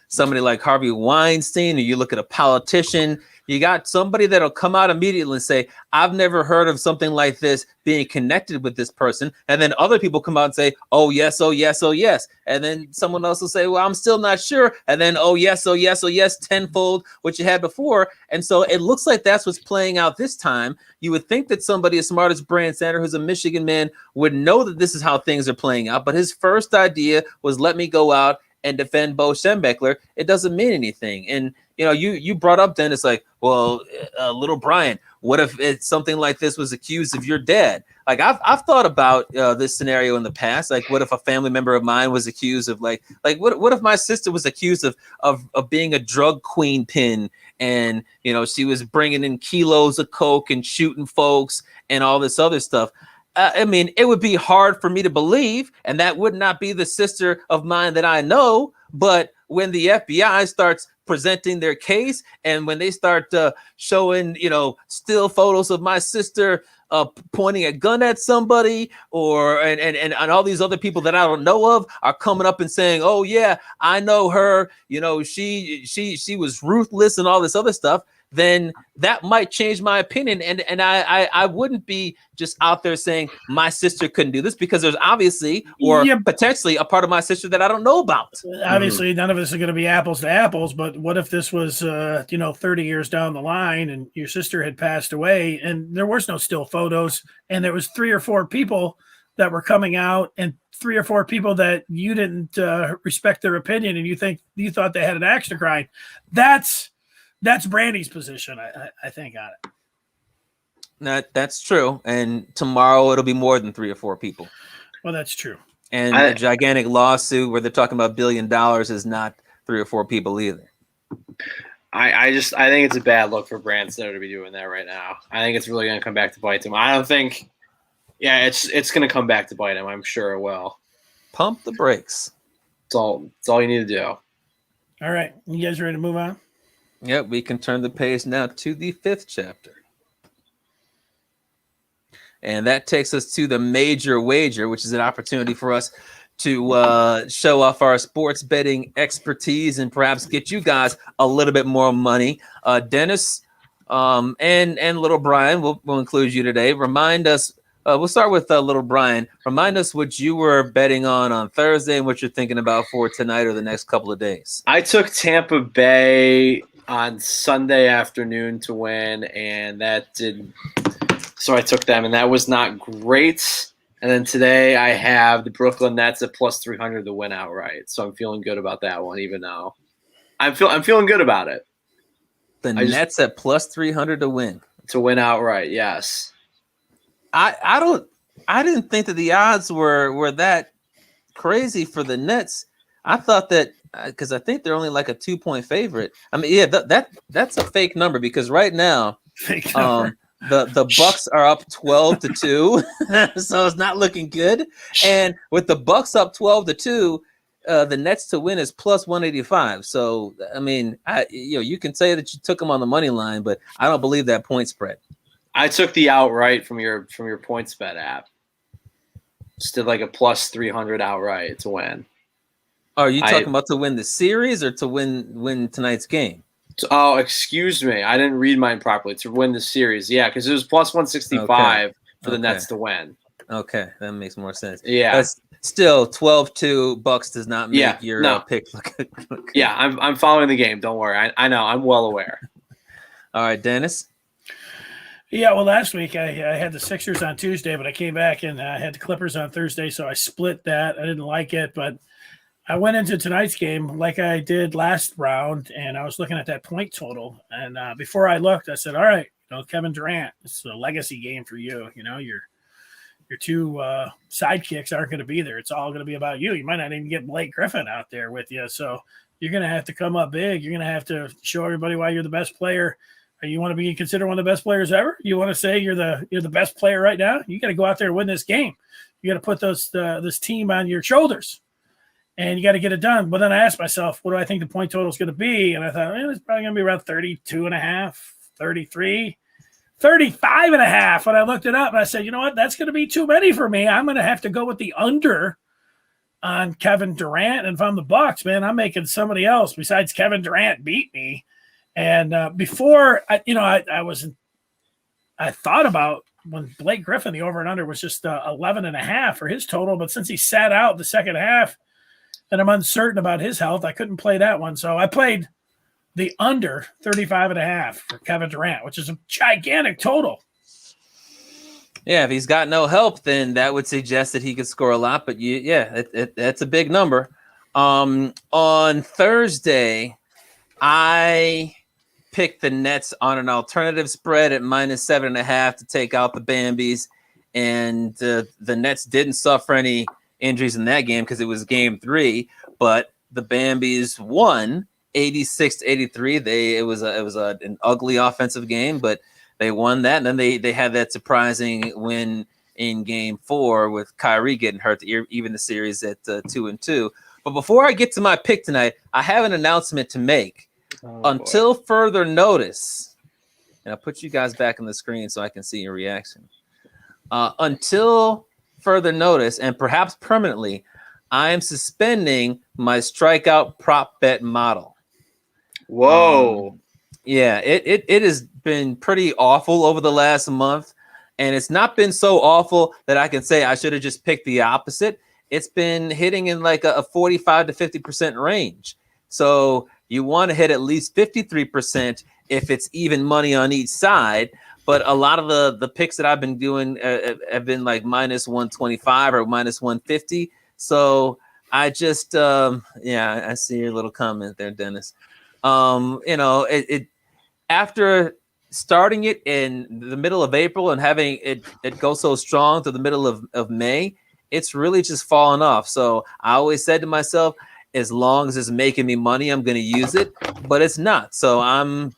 [SPEAKER 4] somebody like Harvey Weinstein, or you look at a politician, you got somebody that'll come out immediately and say, I've never heard of something like this being connected with this person. And then other people come out and say, oh, yes, oh, yes, oh, yes. And then someone else will say, well, I'm still not sure. And then, oh, yes, oh, yes, oh, yes, tenfold what you had before. And so it looks like that's what's playing out this time. You would think that somebody as smart as Brandstatter, who's a Michigan man, would know that this is how things are playing out. But his first idea was, let me go out and defend Bo Schembechler. It doesn't mean anything. And you brought up, Dennis, like, well, little Brian, what if it's something like this was accused of your dad? Like, I've thought about this scenario in the past. Like, what if a family member of mine was accused of like what if my sister was accused of being a drug queen pin, and she was bringing in kilos of coke and shooting folks and all this other stuff? I mean, it would be hard for me to believe, and that would not be the sister of mine that I know. But when the FBI starts presenting their case, and when they start showing, still photos of my sister pointing a gun at somebody, or and all these other people that I don't know of are coming up and saying, oh yeah, I know her, she was ruthless and all this other stuff, then that might change my opinion. And I wouldn't be just out there saying my sister couldn't do this, because there's obviously potentially a part of my sister that I don't know about.
[SPEAKER 1] Obviously, none of us are going to be apples to apples, but what if this was, 30 years down the line, and your sister had passed away and there was no still photos, and there was 3 or 4 people that were coming out, and 3 or 4 people that you didn't respect their opinion, and you thought they had an axe to grind. That's Brandy's position, I think, on it.
[SPEAKER 4] That's true. And tomorrow it'll be more than 3 or 4 people.
[SPEAKER 1] Well, that's true.
[SPEAKER 4] And a gigantic lawsuit where they're talking about $1 billion is not 3 or 4 people either.
[SPEAKER 2] I think it's a bad look for Brandstatter to be doing that right now. I think it's really going to come back to bite him. I don't think, it's going to come back to bite him. I'm sure it will.
[SPEAKER 4] Pump the brakes.
[SPEAKER 2] It's all you need to do.
[SPEAKER 1] All right. You guys ready to move on?
[SPEAKER 4] Yep, we can turn the page now to the 5th chapter. And that takes us to the major wager, which is an opportunity for us to show off our sports betting expertise and perhaps get you guys a little bit more money. Dennis and little Brian, we'll include you today. Remind us, we'll start with little Brian. Remind us what you were betting on Thursday and what you're thinking about for tonight or the next couple of days.
[SPEAKER 2] I took Tampa Bay on Sunday afternoon to win, and so I took them, and that was not great. And then today I have the Brooklyn Nets at plus 300 to win outright. So I'm feeling good about that one, even though I'm feeling good about it.
[SPEAKER 4] The Nets at plus 300 to win
[SPEAKER 2] outright. Yes.
[SPEAKER 4] I didn't think that the odds were that crazy for the Nets. I thought that, because I think they're only like a 2-point favorite. I mean, that's a fake number, because right now, the Bucks are up 12-2, so it's not looking good. And with the Bucks up 12-2, the Nets to win is plus 185. So I mean, you can say that you took them on the money line, but I don't believe that point spread.
[SPEAKER 2] I took the outright from your PointsBet app. Just did like a plus 300 outright to win.
[SPEAKER 4] Are you talking about to win the series or to win tonight's game?
[SPEAKER 2] Oh, excuse me. I didn't read mine properly. To win the series. Yeah, because it was plus 165 for the Nets to win.
[SPEAKER 4] Okay, that makes more sense.
[SPEAKER 2] Yeah.
[SPEAKER 4] That's still 12-2 Bucks does not make your pick look good.
[SPEAKER 2] Yeah, I'm following the game. Don't worry. I know. I'm well aware.
[SPEAKER 4] All right, Dennis.
[SPEAKER 1] Yeah, well, last week I had the Sixers on Tuesday, but I came back and I had the Clippers on Thursday, so I split that. I didn't like it, but I went into tonight's game like I did last round, and I was looking at that point total. And before I looked, I said, "All right, Kevin Durant, it's a legacy game for you. Your two sidekicks aren't going to be there. It's all going to be about you. You might not even get Blake Griffin out there with you, so you're going to have to come up big. You're going to have to show everybody why you're the best player." You want to be considered one of the best players ever? You want to say you're the best player right now? You got to go out there and win this game. You got to put this team on your shoulders, and you got to get it done. But then I asked myself, what do I think the point total is going to be? And I thought, it's probably going to be around 32.5, 33, 35.5. When I looked it up, and I said, you know what? That's going to be too many for me. I'm going to have to go with the under on Kevin Durant. And if I'm the Bucks, man, I'm making somebody else besides Kevin Durant beat me. And before, I thought about when Blake Griffin, the over and under was just 11.5 for his total. But since he sat out the second half and I'm uncertain about his health, I couldn't play that one. So I played the under 35.5 for Kevin Durant, which is a gigantic total.
[SPEAKER 4] Yeah, if he's got no help, then that would suggest that he could score a lot. But that's a big number. On Thursday, I picked the Nets on an alternative spread at -7.5 to take out the Bambies, and the Nets didn't suffer any injuries in that game because it was game 3. But the Bambies won 86-83. It was an ugly offensive game, but they won that, and then they had that surprising win in game 4 with Kyrie getting hurt to even the series at 2-2. But before I get to my pick tonight, I have an announcement to make. Until further notice, and I'll put you guys back on the screen so I can see your reaction. Until further notice, and perhaps permanently, I am suspending my strikeout prop bet model.
[SPEAKER 2] Whoa.
[SPEAKER 4] Yeah, it has been pretty awful over the last month, and it's not been so awful that I can say I should have just picked the opposite. It's been hitting in like a 45 to 50% range. So you want to hit at least 53% if it's even money on each side. But a lot of the picks that I've been doing have been like -125 or -150. So I just, I see your little comment there, Dennis. After starting it in the middle of April and having it go so strong to the middle of May, it's really just fallen off. So I always said to myself, as long as it's making me money, I'm going to use it, but it's not. So I'm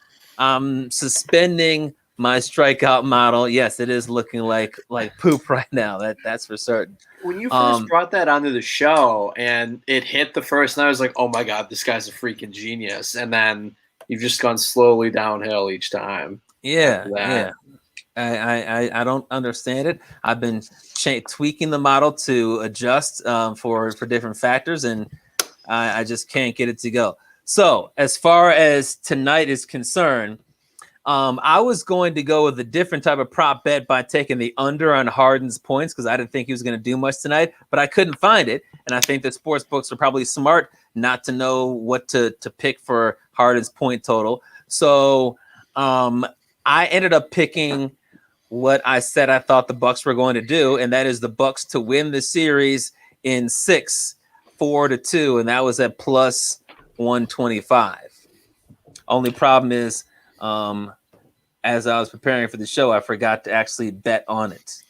[SPEAKER 4] suspending my strikeout model. Yes, it is looking like poop right now. That's for certain.
[SPEAKER 2] When you first brought that onto the show and it hit the first night, I was like, oh my God, this guy's a freaking genius. And then you've just gone slowly downhill each time.
[SPEAKER 4] Yeah. I don't understand it. I've been tweaking the model to adjust for different factors, and I just can't get it to go. So as far as tonight is concerned, I was going to go with a different type of prop bet by taking the under on Harden's points because I didn't think he was going to do much tonight, but I couldn't find it. And I think that sports books are probably smart not to know what to pick for Harden's point total. So I ended up picking what I said I thought the Bucks were going to do, and that is the Bucks to win the series in 6, 4-2, and that was at +125. Only problem is, as I was preparing for the show, I forgot to actually bet on it.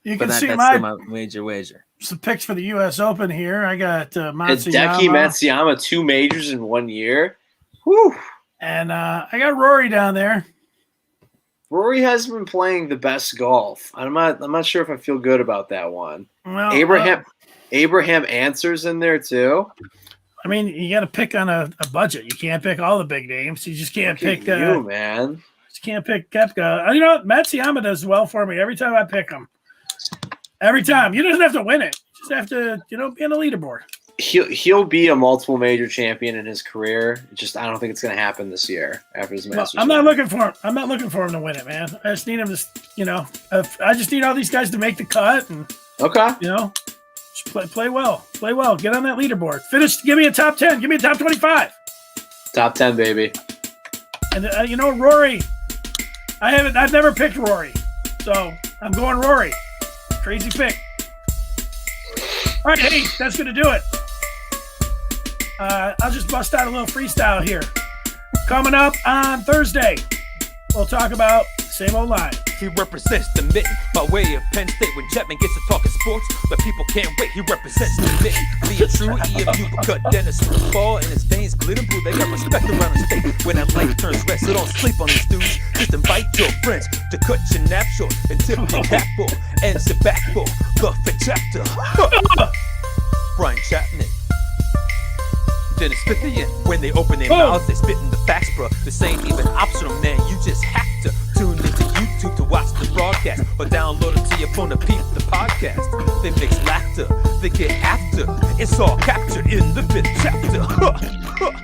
[SPEAKER 1] You can see
[SPEAKER 4] that's my major wager.
[SPEAKER 1] Some picks for the U.S. Open here. I got
[SPEAKER 2] Hideki Matsuyama, 2 majors in 1 year. Whew.
[SPEAKER 1] And I got Rory down there.
[SPEAKER 2] Rory has been playing the best golf. I'm not sure if I feel good about that one.
[SPEAKER 1] Well,
[SPEAKER 2] Abraham Answers in there too.
[SPEAKER 1] I mean, you got to pick on a budget. You can't pick all the big names. You just can't pick.
[SPEAKER 2] Man.
[SPEAKER 1] Just can't pick Koepka. You know what? Matsuyama does well for me every time I pick him. Every time. You don't have to win it. You just have to, be on the leaderboard.
[SPEAKER 2] He'll be a multiple major champion in his career. I don't think it's going to happen this year after his Masters.
[SPEAKER 1] I'm not looking for him. I'm not looking for him to win it, man. I just need him to, I just need all these guys to make the cut and
[SPEAKER 2] okay.
[SPEAKER 1] Just play well. Play well. Get on that leaderboard. Finish. Give me a top 10. Give me a top 25.
[SPEAKER 2] Top 10, baby.
[SPEAKER 1] And Rory, I've never picked Rory, so I'm going Rory. Crazy pick. All right, hey, that's going to do it. I'll just bust out a little freestyle here. Coming up on Thursday, we'll talk about same old line.
[SPEAKER 5] He represents the mitten by way of Penn State. When Chapman gets to talking sports, the people can't wait. He represents the mitten. Be a true EMU, cut Dennis fall and his veins glitter blue. They got respect around the state. When that light turns red, so don't sleep on these dudes. Just invite your friends to cut your nap short and tip your cap for and sit back for the Fith chapter. Brian Chapman. Dennis Fith again. When they open their mouths, they spit in the facts, bro. This ain't even optional, man. You just have to tune into YouTube to watch the broadcast or download it to your phone to peep the podcast. They mix laughter, they get after. It's all captured in the Fith chapter.